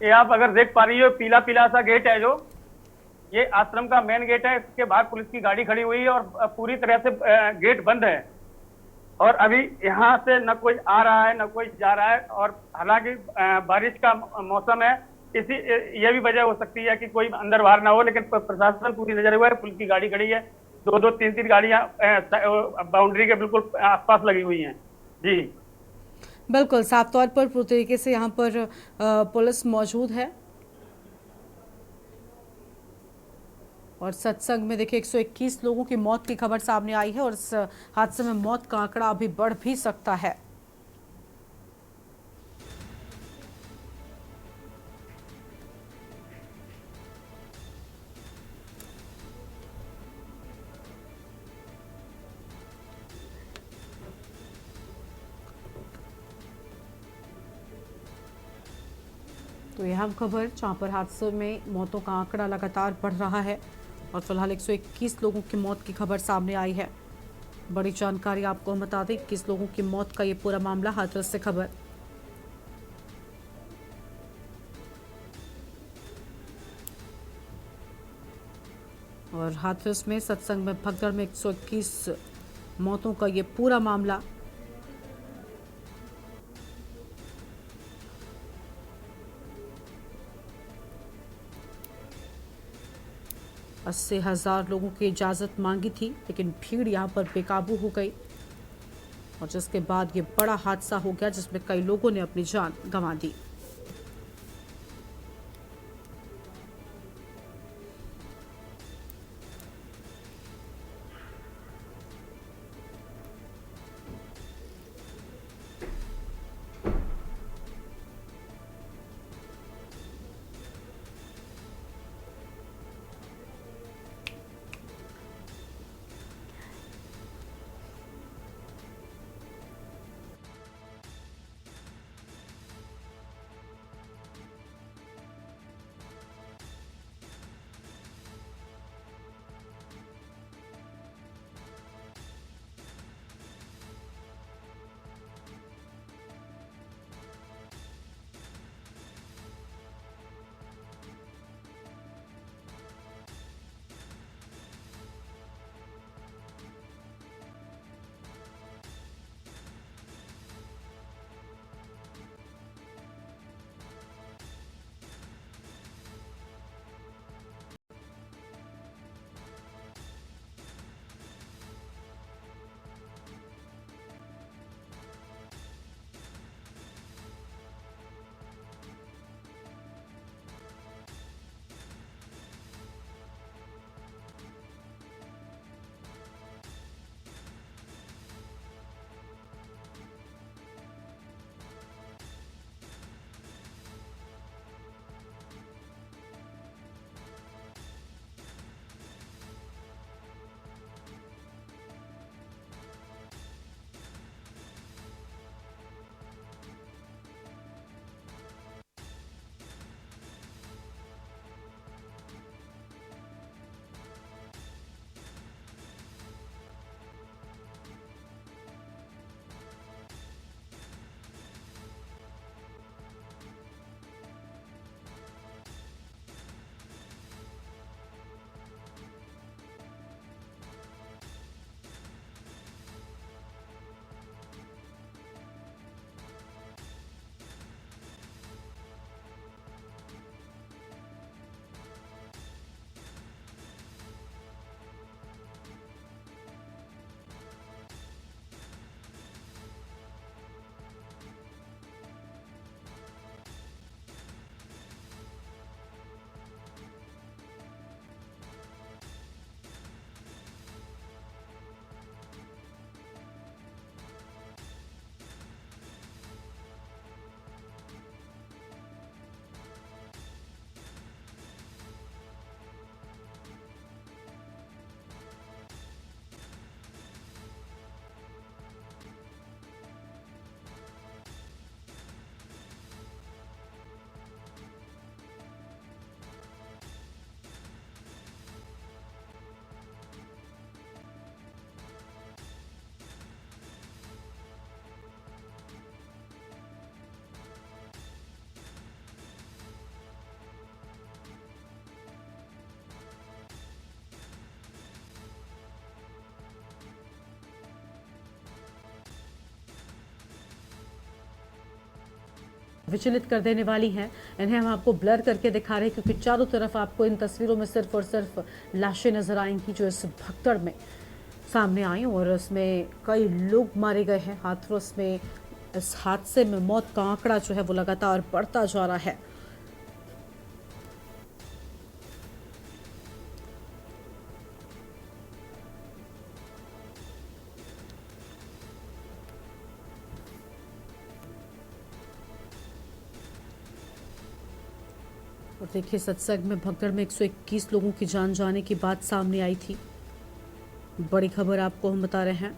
F: ये आप अगर देख पा रही हो, पीला पीला सा गेट है, जो ये आश्रम का मेन गेट है। इसके बाहर पुलिस की गाड़ी खड़ी हुई है और पूरी तरह से गेट बंद है। और अभी यहाँ से न कोई आ रहा है न कोई जा रहा है। और हालांकि बारिश का मौसम है, ये भी वजह हो सकती है कि कोई अंदर बाहर ना हो, लेकिन प्रशासन पूरी नजर हुआ है। पुलिस की गाड़ी खड़ी है, दो तीन गाड़ियां बाउंड्री के बिल्कुल आसपास लगी हुई हैं। जी
A: बिल्कुल, साफ तौर पर पूरी तरीके से यहाँ पर पुलिस मौजूद है। और सत्संग में देखिए 121 लोगों की मौत की खबर सामने आई है और इस हादसे में मौत का आंकड़ा अभी बढ़ भी सकता है। तो यह हम खबर जहां पर हादसों में मौतों का आंकड़ा लगातार बढ़ रहा है और फिलहाल 121 लोगों की मौत की खबर सामने आई है। बड़ी जानकारी आपको हम बता दें, 21 लोगों की मौत का ये पूरा मामला, हाथरस से खबर। और हाथरस में सत्संग में भगदड़ में 121 मौतों का ये पूरा मामला। अस्सी 80,000 लोगों की इजाज़त मांगी थी, लेकिन भीड़ यहाँ पर बेकाबू हो गई और जिसके बाद ये बड़ा हादसा हो गया जिसमें कई लोगों ने अपनी जान गंवा दी। विचलित कर देने वाली हैं। इन्हें हम आपको ब्लर करके दिखा रहे हैं क्योंकि चारों तरफ आपको इन तस्वीरों में सिर्फ और सिर्फ लाशें नजर आएंगी जो इस भगदड़ में सामने आई और उसमें कई लोग मारे गए हैं। हाथरस में इस हादसे में मौत का आंकड़ा जो है वो लगातार बढ़ता जा रहा है। और देखिए, सत्संग में भगदड़ में 121 लोगों की जान जाने की बात सामने आई थी। बड़ी खबर आपको हम बता रहे हैं।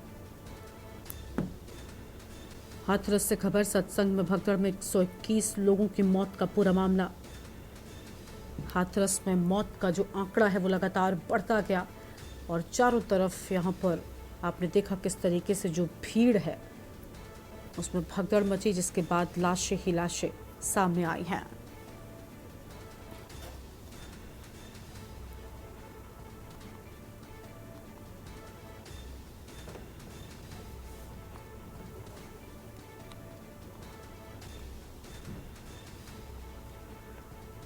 A: हाथरस से खबर, सत्संग में भगदड़ में 121 लोगों की मौत का पूरा मामला। हाथरस में मौत का जो आंकड़ा है वो लगातार बढ़ता गया और चारों तरफ यहाँ पर आपने देखा किस तरीके से जो भीड़ है उसमें भगदड़ मची, जिसके बाद लाशें ही लाशें सामने आई हैं।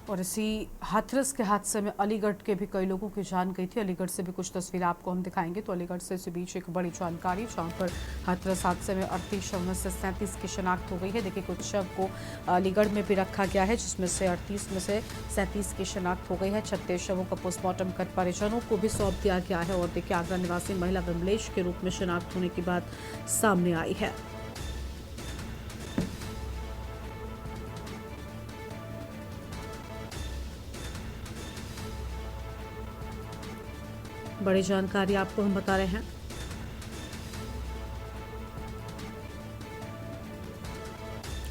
A: और इसी हाथरस के हादसे में अलीगढ़ के भी कई लोगों की जान गई थी। अलीगढ़ से भी कुछ तस्वीरें आपको हम दिखाएंगे। तो अलीगढ़ से इसी बीच एक बड़ी जानकारी, जहां पर हाथरस हादसे में 38 शव में से 37 की शिनाख्त हो गई है। देखिए, कुछ शव को अलीगढ़ में भी रखा गया है, जिसमें से 38 में से 37 की शिनाख्त हो गई है। 36 शवों का पोस्टमार्टम कर परिजनों को भी सौंप दिया गया है। और देखिए, आगरा निवासी महिला विमलेश के रूप में शिनाख्त होने की बात सामने आई है। बड़ी जानकारी आपको हम बता रहे हैं।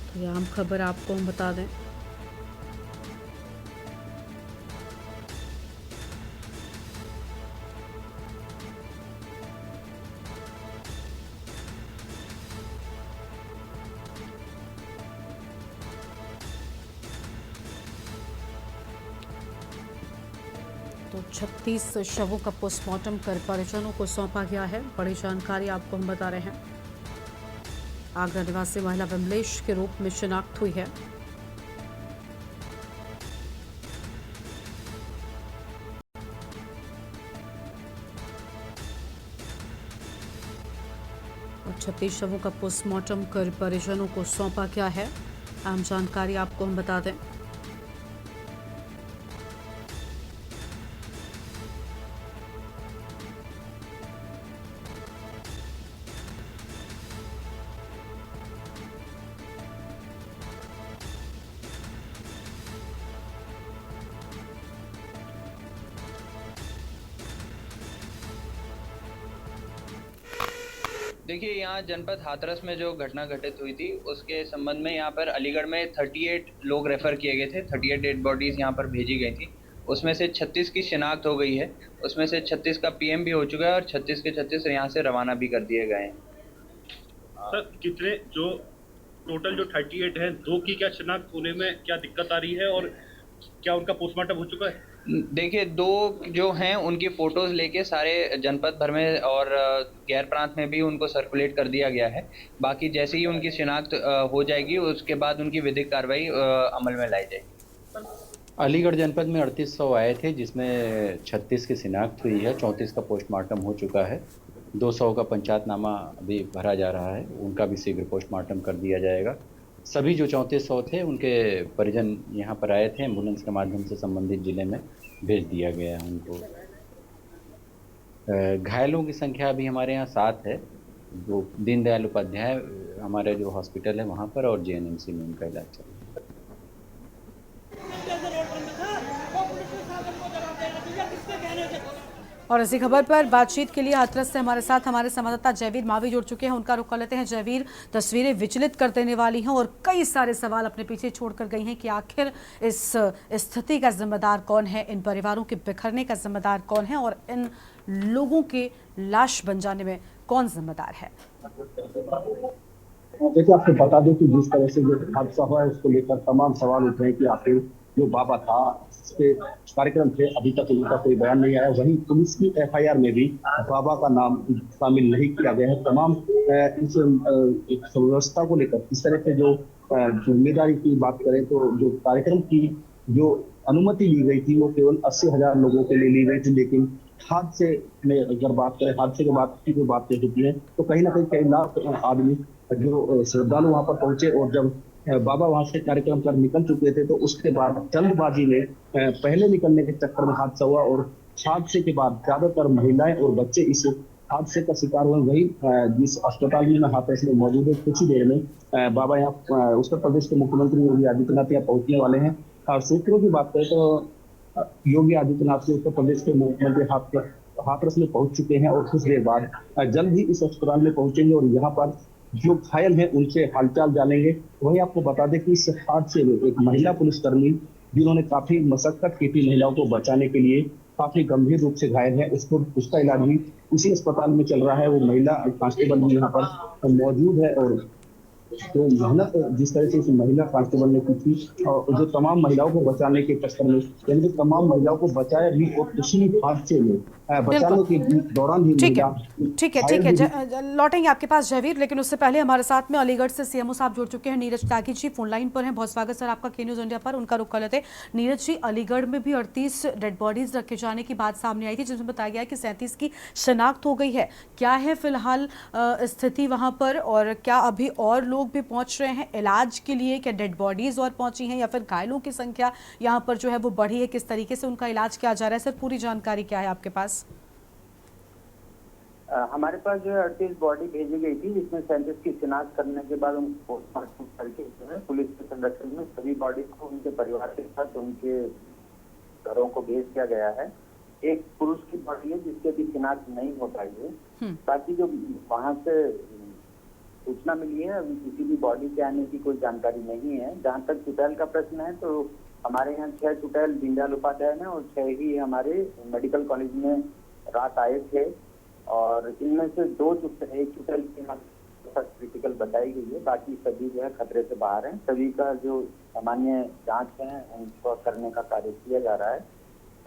A: तो ये आम खबर आपको हम बता दें। तो 36 शवों का पोस्टमार्टम कर परिजनों को सौंपा गया है। बड़ी जानकारी आपको हम बता रहे हैं। आगरा निवासी महिला विमलेश के रूप में शिनाख्त हुई है। और 36 शवों का पोस्टमार्टम कर परिजनों को सौंपा गया है। आम जानकारी आपको हम बता दें।
G: देखिए, यहाँ जनपद हाथरस में जो घटना घटित हुई थी उसके संबंध में यहाँ पर अलीगढ़ में 38 लोग रेफर किए गए थे। 38 डेड बॉडीज यहाँ पर भेजी गई थी। उसमें से 36 की शिनाख्त हो गई है। उसमें से 36 का पीएम भी हो चुका है और 36 के 36 यहाँ से रवाना भी कर दिए गए हैं।
H: सर, कितने जो टोटल जो 38 है, 2 की क्या शिनाख्त होने में क्या दिक्कत आ रही है और क्या उनका पोस्टमार्टम हो चुका है?
G: देखिए, 2 जो हैं उनकी फोटोज लेके सारे जनपद भर में और गैर प्रांत में भी उनको सर्कुलेट कर दिया गया है। बाकी जैसे ही उनकी शिनाख्त हो जाएगी उसके बाद उनकी विधिक कार्रवाई अमल में लाई जाएगी।
I: अलीगढ़ जनपद में 3800 आए थे, जिसमें 36 की शिनाख्त हुई है। 34 का पोस्टमार्टम हो चुका है। 200 का पंचायतनामा अभी भरा जा रहा है, उनका भी शीघ्र पोस्टमार्टम कर दिया जाएगा। सभी जो 3400 थे उनके परिजन यहाँ पर आए थे, एम्बुलेंस के माध्यम से संबंधित जिले में भेज दिया गया है उनको। घायलों की संख्या अभी हमारे यहाँ 7 है। जो दीनदयाल उपाध्याय हमारे जो हॉस्पिटल है वहाँ पर और जेएनएमसी में उनका इलाज चल रहा है।
A: और इसी खबर पर बातचीत के लिए हाथरस से हमारे साथ हमारे संवाददाता जयवीर मावी जुड़ चुके हैं। उनका रुख कर लेते हैं। जयवीर, तस्वीरें विचलित कर देने वाली हैं और कई सारे सवाल अपने पीछे छोड़कर गई हैं कि आखिर इस स्थिति का जिम्मेदार कौन है, इन परिवारों के बिखरने का जिम्मेदार कौन है और इन लोगों के लाश बन जाने में कौन जिम्मेदार है।
J: देखिए, आपको बता दें कि जिस तरह से जो हादसा हुआ है उसको लेकर तमाम सवाल उठ रहे हैं कि आखिर जो बाबा था इसके कार्यक्रम थे, अभी तक उनका कोई बयान नहीं आया। वहीं पुलिस की एफआईआर में भी बाबा का नाम शामिल नहीं किया गया है। तमाम इस व्यवस्था को लेकर इस तरह से जो जिम्मेदारी की बात करें तो जो कार्यक्रम की जो अनुमति ली गई थी वो केवल 80,000 लोगों के लिए ली गई थी, लेकिन हादसे में अगर बात करें, हादसे के बाद की जो बात कह चुकी है, तो कहीं ना कई लाख आदमी जो श्रद्धालु वहां पर पहुंचे और जब बाबा वहां से कार्यक्रम कर निकल चुके थे तो उसके बाद जल्दबाजी में पहले निकलने के चक्कर में हादसा हुआ और हादसे के बाद ज्यादातर महिलाएं और बच्चे इस हादसे का शिकार हुए। वही जिस अस्पताल में हाथरस में मौजूद है, कुछ ही देर में बाबा यहाँ उत्तर प्रदेश के मुख्यमंत्री योगी आदित्यनाथ यहाँ पहुंचने वाले हैं। और सूत्रों की बात करें तो योगी आदित्यनाथ उत्तर प्रदेश के मुख्यमंत्री हाथरस में पहुंच चुके हैं और कुछ देर बाद जल्द ही इस अस्पताल में पहुंचेंगे और यहाँ पर जो घायल हैं उनसे हालचाल जानेंगे। वहीं आपको बता दें कि इस हादसे में एक महिला पुलिसकर्मी जिन्होंने काफी मशक्कत की थी महिलाओं को बचाने के लिए, काफी गंभीर रूप से घायल है, उसका इलाज भी इसी अस्पताल में चल रहा है। वो महिला कांस्टेबल भी यहाँ पर मौजूद है और तो मेहनत जिस तरह से इस महिला कांस्टेबल ने की थी और जो तमाम महिलाओं को बचाने के चक्कर में, यानी कि तमाम महिलाओं को बचाया भी और उसी हादसे में बचाने के दौरान ही
A: ठीक है लौटेंगे आपके पास जयवीर, लेकिन उससे पहले हमारे साथ में अलीगढ़ से सीएमओ साहब जुड़ चुके हैं। नीरज त्यागी जी फोन लाइन पर हैं। बहुत स्वागत सर आपका के न्यूज इंडिया पर। उनका रुख कर लेते हैं। नीरज जी, अलीगढ़ में भी 38 डेड बॉडीज रखे जाने की बात सामने आई थी, जिसमें बताया गया कि 37 की शनाख्त हो गई है। क्या है फिलहाल स्थिति वहां पर, और क्या अभी और लोग भी पहुंच रहे हैं इलाज के लिए? क्या डेड बॉडीज और पहुंची हैं या फिर घायलों की संख्या यहां पर जो है वो बढ़ी है? किस तरीके से उनका इलाज किया जा रहा है? सर पूरी जानकारी क्या है आपके पास?
K: हमारे पास जो है 38 बॉडी भेजी गई थी, जिसमें 37 की शिनाख्त करने के बाद उनको पोस्टमार्टम करके जो है पुलिस के संरक्षण में सभी बॉडी को उनके परिवार के साथ उनके घरों को भेज दिया गया है। एक पुरुष की बॉडी है जिसकी अभी शिनाख्त नहीं हो पाई है। बाकी जो वहां से सूचना मिली है, अभी किसी भी बॉडी के आने की कोई जानकारी नहीं है। जहाँ तक चुटैल का प्रश्न है तो हमारे यहाँ 6 चुटैल दीनदयाल उपाध्याय में और 6 ही हमारे मेडिकल कॉलेज में रात आए थे और इनमें से एक चुटैल की क्रिटिकल बताई गई है। बाकी सभी जो है खतरे से बाहर हैं। सभी का जो सामान्य जांच है उनको करने का कार्य किया जा रहा है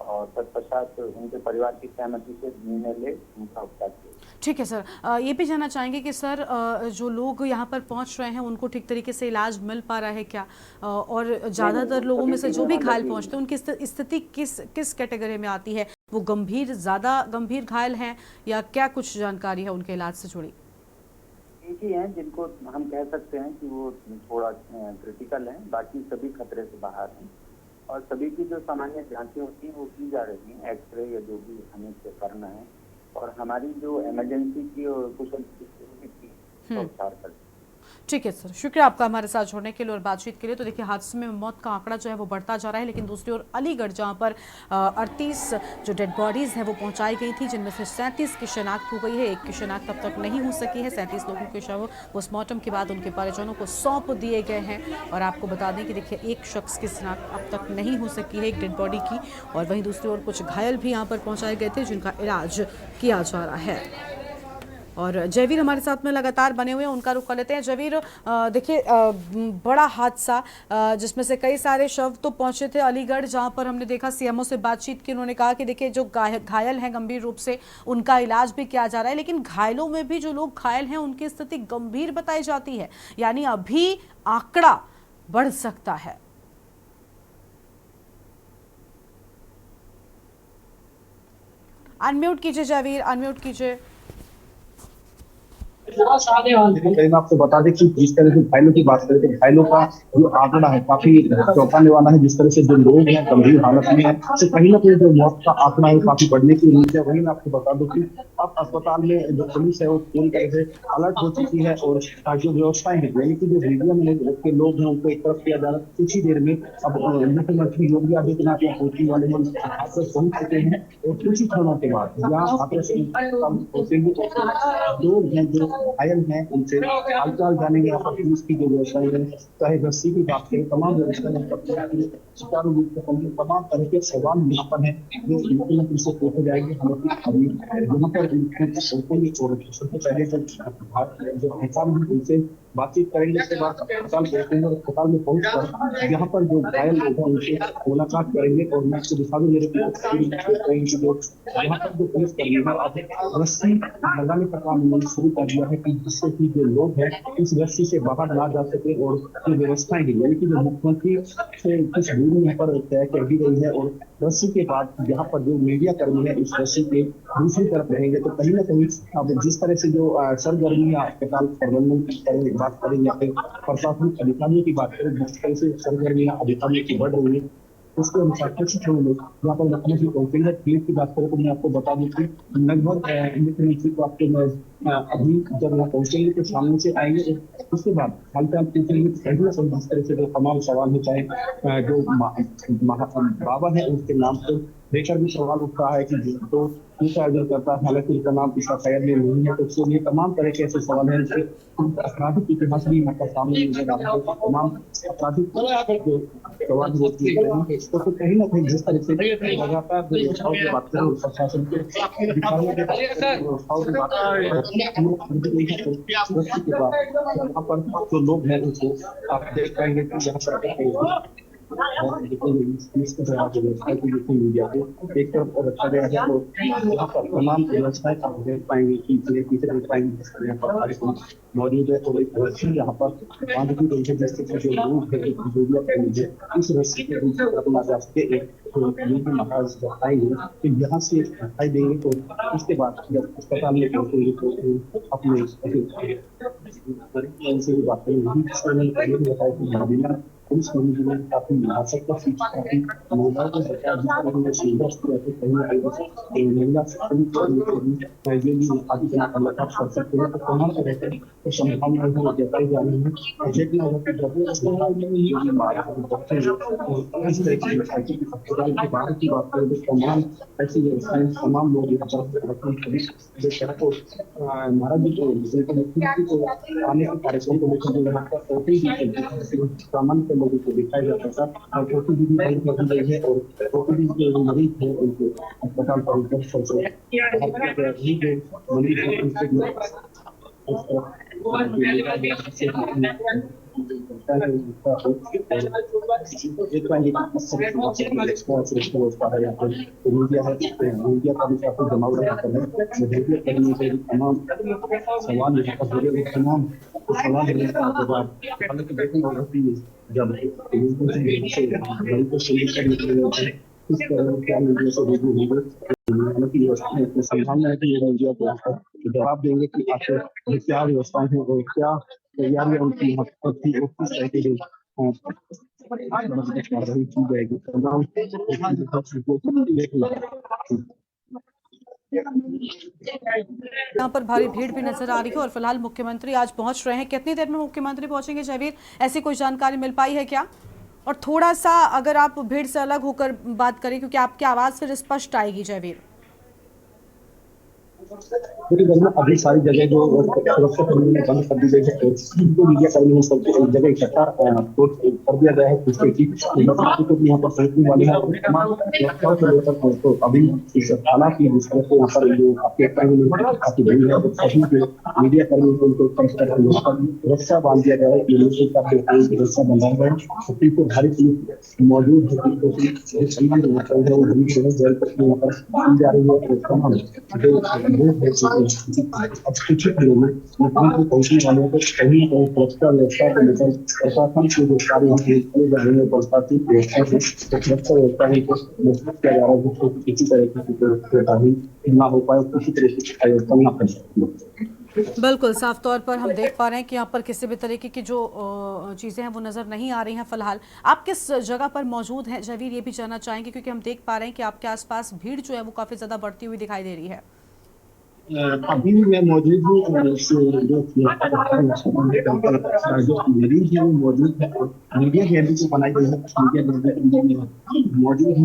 K: और तत्पश्चात उनके परिवार की सहमति से निर्णय ले उनका उपचार किया।
A: ठीक है सर, ये भी जानना चाहेंगे कि सर जो लोग यहाँ पर पहुँच रहे हैं उनको ठीक तरीके से इलाज मिल पा रहा है क्या? और ज़्यादातर लोगों में से जो भी घायल पहुँचते हैं उनकी स्थिति किस कैटेगरी में आती है? वो ज़्यादा गंभीर घायल हैं या क्या कुछ जानकारी है उनके इलाज से जुड़ी?
K: एक ही हैं जिनको हम कह सकते हैं कि वो थोड़ा क्रिटिकल हैं, बाकी सभी खतरे से बाहर हैं और सभी की जो सामान्य जांचें होती हैं वो की जा रही हैं, एक्सरे या जो भी हमें करना है। और हमारी जो इमरजेंसी की और कुशल की उपचार करते हैं।
A: ठीक है सर, शुक्रिया आपका हमारे साथ जुड़ने के लिए और बातचीत के लिए। तो देखिए हादसे में मौत का आंकड़ा जो है वो बढ़ता जा रहा है, लेकिन दूसरी ओर अलीगढ़ जहां पर 38 जो डेड बॉडीज हैं वो पहुंचाई गई थी, जिनमें से 37 की शनाख्त हो गई है। एक की शनाख्त अब तक नहीं हो सकी है। 37 लोगों के शव पोस्टमार्टम के बाद उनके परिजनों को सौंप दिए गए हैं। और आपको बता दें कि देखिए एक शख्स की शनाख्त अब तक नहीं हो सकी है, एक डेड बॉडी की। और वहीं दूसरी ओर कुछ घायल भी यहाँ पर पहुँचाए गए थे जिनका इलाज किया जा रहा है। और जयवीर हमारे साथ में लगातार बने हुए हैं, उनका रुख कर लेते हैं। जयवीर, देखिए बड़ा हादसा जिसमें से कई सारे शव तो पहुंचे थे अलीगढ़, जहां पर हमने देखा सीएमओ से बातचीत की, उन्होंने कहा कि देखिए जो घायल हैं गंभीर रूप से उनका इलाज भी किया जा रहा है, लेकिन घायलों में भी जो लोग घायल हैं उनकी स्थिति गंभीर बताई जाती है, यानी अभी आंकड़ा बढ़ सकता है। अनम्यूट कीजिए जयवीर, अनम्यूट कीजिए।
J: मैं आपको बता दें कि जिस तरह से घायलों की बात करें तो घायलों का जो आंकड़ा है काफी चौंकाने वाला है। जिस तरह से जो लोग हैं गंभीर हालत में है, तो कहीं ना कहीं जो मौत का आंकड़ा है काफी बढ़ने की उम्मीद है। वहीं मैं आपको बता दूं कि अब अस्पताल में जो पुलिस है वो पूरी तरह से अलर्ट हो चुकी है और जो व्यवस्थाएं हैं, यानी कि जो मीडियम के लोग हैं उनको एक तरफ किया जा रहा है। कुछ ही देर में अब मुख्यमंत्री योगी आदित्यनाथ यहाँ पहुंचने वाले हैं, पहुंच चुके हैं और कुछ ही क्षणों के बाद यहाँ लोग हैं जो घायल हैं उनसे हालचाल जानेंगे। यहाँ पर पुलिस की जो व्यवस्था है, चाहे रस्सी की बात करें, तमाम व्यवस्थाएं सुचारू रूप से होंगी। तमाम तरह के सवाल यहाँ पर है जो मुख्यमंत्री से पूछे जाएंगे। हालांकि अभी यहाँ पर सबसे पहले जो हिसाब उनसे बातचीत करेंगे। इसके बाद अस्पताल पहुंचेंगे और अस्पताल में पहुंचकर यहाँ पर जो घायल लोग हैं उनसे मुलाकात करेंगे। और मैं आपको दिखा दूं मेरे जो यहाँ पर जो पुलिस कर्मी है अब रस्सी लगाने का काम उन्होंने शुरू कर दिया है कि जिससे कि जो लोग हैं इस रस्सी से बाहर ना जा सके। और जो व्यवस्थाएं हैं यानी कि जो मुख्यमंत्री से कुछ दूरी यहाँ पर तय कर दी गई है। और रस्सी के बाद यहाँ पर जो मीडिया कर्मी है इस रस्सी के दूसरी तरफ रहेंगे। तो कहीं ना कहीं अब जिस तरह से जो सरगर्मियां अस्पताल प्रबंधन की बात करें या फिर प्रशासनिक अधिकारियों की बात करें, जिस तरह से सरगर्मियां अधिकारियों की बढ़ रही है उसके अनुसार कुछ लोग यहाँ पर मुख्यमंत्री पहुंचेंगे। फील्ड की बात करें तो मैं आपको बता दूं कि लगभग मुख्यमंत्री को आपके मैं अभी जब यहाँ पहुंचेंगे तो सामने से आएंगे। उसके बाद हालचाल पूछेंगे। कहीं ना कहीं जिस तरह से जो तमाम सवाल है चाहे जो बाबा है उनके नाम पर लेकर भी सवाल उठ रहा है कि तो दूसरा आयोजन करता है, हालांकि उनका नाम इस एफआईआर में नहीं है। तो उसके लिए तमाम तरह के ऐसे सवाल हैं जिससे आपराधिक इतिहास भी मतलब सामने नजर आ रहा है। तमाम आपराधिक जो सवाल होती है तो कहीं ना कहीं जिस तरह से लगातार जो व्यवस्थाओं की बात करें और प्रशासन के अधिकारियों के व्यवस्थाओं की बात के बाद यहाँ पर जो लोग हैं उनको आप देख पाएंगे कि यहाँ पर मीडिया को एक तरफ रखा गया है। तो यहाँ पर तमाम व्यवस्थाएं आप देख पाएंगे कि पीछे देख पाएंगे यहाँ पर कार्यक्रम मौजूद है। और एक रस्सी यहाँ पर बांध दी गई है जिससे जो लोग है मीडिया कर्मी इस रस्सी के दूसरी तरफ ना जा सके। एक महाराज बताएंगे कि यहाँ से दिखाई देंगे। तो उसके बाद जब अस्पताल में पहुंचेंगे तो अपने उनसे भी बात करेंगे। बताया कि पुलिस में काफी आवश्यकता काफी महिलाओं को सरकार संघर्ष कहीं महिला आदि कर सकते हैं। तो तमाम तरह के संभावनाएं जताई जा रही है। अस्पताल के बाहर की बात करें तो तमाम ऐसी व्यवस्थाएं तमाम लोग महाराज जी को आने के कार्यक्रम को लेकर सामान्य लोगों को दिखाया जाता था। और ओपीडी भी बंद कर दी गई है और ओपीडी के जो मरीज है उनको अस्पताल पहुंचकर मीडिया का भी काफी जमाव रहता है। तमाम सवाल तमाम सवाल जब इस तरह क्या मीडिया से रिव्यू होंगे संभावना है कि ये मीडिया को जवाब देंगे कि आखिर क्या व्यवस्थाएं हैं और क्या तैयारियां उनकी किस तरह की कार्रवाई की जाएगी।
A: यहाँ पर भारी भीड़ भी नजर आ रही है और फिलहाल मुख्यमंत्री आज पहुंच रहे हैं। कितनी देर में मुख्यमंत्री पहुंचेंगे जयवीर, ऐसी कोई जानकारी मिल पाई है क्या? और थोड़ा सा अगर आप भीड़ से अलग होकर बात करें क्योंकि आपकी आवाज फिर स्पष्ट आएगी जयवीर।
J: अभी सारी जगह जो सुरक्षा कर्मियों ने बंद कर दी गई है तो मीडिया कर्मियों सब जगह इकट्ठा कर दिया गया है जिससे कि यहाँ पर पहुंचने वाले हैं। तो अभी इस हालांकि जिस तरह से यहाँ पर जो आपके काफी भीड़ है तो सभी मीडिया कर्मियों को उनको रक्षा बांध दिया गया है। रक्षा बंधा गया है तो भारी पुलिस मौजूद है जा रही है। तमाम अब कुछ लोगों मुख्यमंत्री पहुंचने वाले को कहीं सुरक्षा व्यवस्था को लेकर प्रशासन की जो कार्य किए जा रहे हैं प्रशासनिक व्यवस्था से सुरक्षा व्यवस्था ही को मजबूत किया जा रहा है जिसको किसी तरह की ना हो पाए किसी तरह की आयोजन ना कर सकते।
A: बिल्कुल साफ तौर पर हम देख पा रहे हैं कि यहाँ पर किसी भी तरीके की जो चीज़ें हैं वो नज़र नहीं आ रही हैं। फिलहाल आप किस जगह पर मौजूद हैं जयवीर, ये भी जानना चाहेंगे क्योंकि हम देख पा रहे हैं कि आपके आसपास भीड़ जो है वो काफ़ी ज़्यादा बढ़ती हुई दिखाई दे रही है।
J: अभी मैं मौजूद हूँ जो मरीज है वो मौजूद है। मीडिया गैलरी जो बनाई गई है मीडिया मौजूद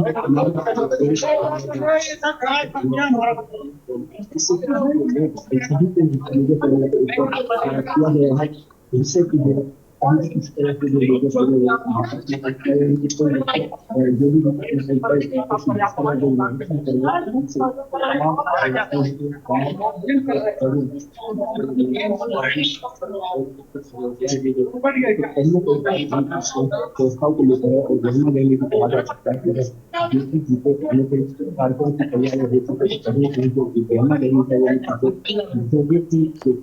J: है जिससे कि इस तरह के जो लोगों से जो भी संस्थाओं को लेकर है और गहना लेने को कहा जा सकता है कार्यक्रम की तैयारी होती है जो गहना लेने का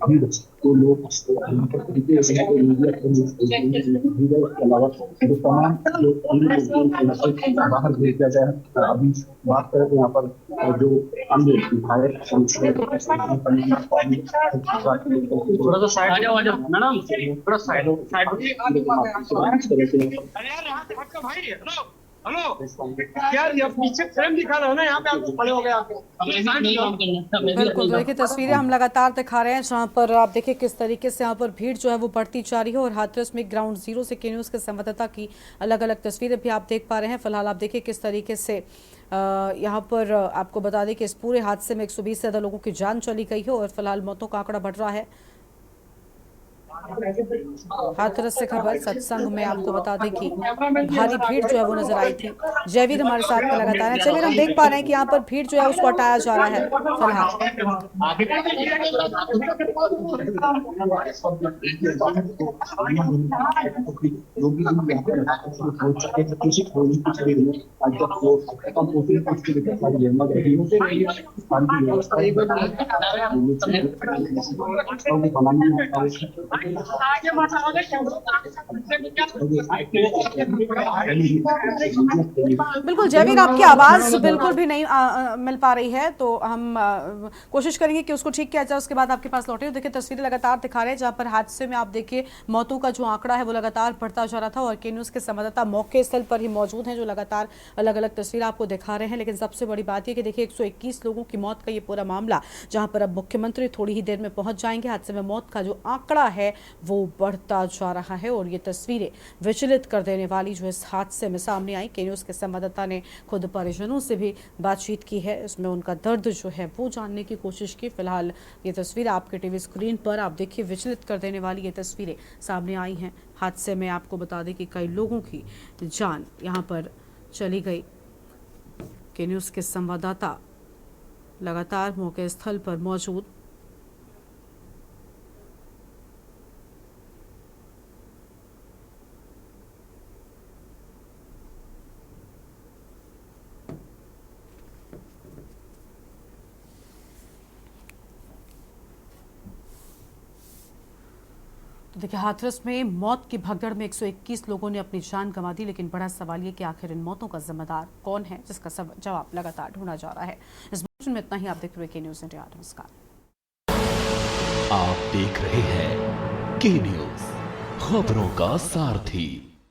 J: भीड़ तो लोग के अलावा जो तमाम जो बाहर भेज दिया जाए। अभी बात करें तो यहाँ पर जो अन्य विधायक
F: थोड़ा सा साइड आ जाओ मैडम, थोड़ा साइड यार ये पीछे फ्रेम दिखा रहे हो ना, यहाँ पे आपको खड़े हो गए आपको।
A: बिल्कुल, देखिए तस्वीरें हम लगातार दिखा रहे हैं जहां पर आप देखिए किस तरीके से यहाँ पर भीड़ जो है वो बढ़ती जा रही है और हाथरस में ग्राउंड जीरो से के न्यूज़ के संवाददाता की अलग अलग तस्वीरें भी आप देख पा रहे हैं। फिलहाल आप देखिए किस तरीके से यहाँ पर आपको बता दें कि इस पूरे हादसे में 120 से ज़्यादा लोगों की जान चली गई है और फिलहाल मौतों का आंकड़ा बढ़ रहा है। हाथरस से खबर सत्संग में आपको बता दें कि भारी भीड़ जो है वो नजर आई थी। जयवीर हमारे साथ में लगातार है। जयवीर, हम देख पा रहे हैं कि यहाँ पर भीड़ जो है उसको हटाया जा रहा है फिलहाल। बिल्कुल जयवीर, आपकी आवाज बिल्कुल भी नहीं मिल पा रही है, तो हम कोशिश करेंगे कि उसको ठीक किया जाए, उसके बाद आपके पास लौटे। देखिए तस्वीरें लगातार दिखा रहे हैं जहां पर हादसे में आप देखिए मौतों का जो आंकड़ा है वो लगातार बढ़ता जा रहा था और के न्यूज़ के संवाददाता मौके स्थल पर ही मौजूद हैं जो लगातार अलग अलग तस्वीरें आपको दिखा रहे हैं। लेकिन सबसे बड़ी बात यह कि देखिए 121 लोगों की मौत का ये पूरा मामला, जहां पर अब मुख्यमंत्री थोड़ी ही देर में पहुंच जाएंगे। हादसे में मौत का जो आंकड़ा है वो बढ़ता जा रहा है और ये तस्वीरें विचलित कर देने वाली जो इस हादसे में सामने आई। के न्यूज़ के संवाददाता ने खुद परिजनों से भी बातचीत की है, इसमें उनका दर्द जो है वो जानने की कोशिश की। फिलहाल ये तस्वीर आपके टीवी स्क्रीन पर आप देखिए विचलित कर देने वाली ये तस्वीरें सामने आई हैं। हादसे में आपको बता दें कि कई लोगों की जान यहाँ पर चली गई। के न्यूज़ के संवाददाता लगातार मौके स्थल पर मौजूद। तो देखिए हाथरस में मौत की भगदड़ में 121 लोगों ने अपनी जान गंवा दी, लेकिन बड़ा सवाल ये कि आखिर इन मौतों का जिम्मेदार कौन है, जिसका जवाब लगातार ढूंढा जा रहा है। इस बुलेटिन में इतना ही। आप देखते हुए के न्यूज़ इंडिया। नमस्कार।
L: आप देख रहे हैं के न्यूज़, खबरों का सारथी।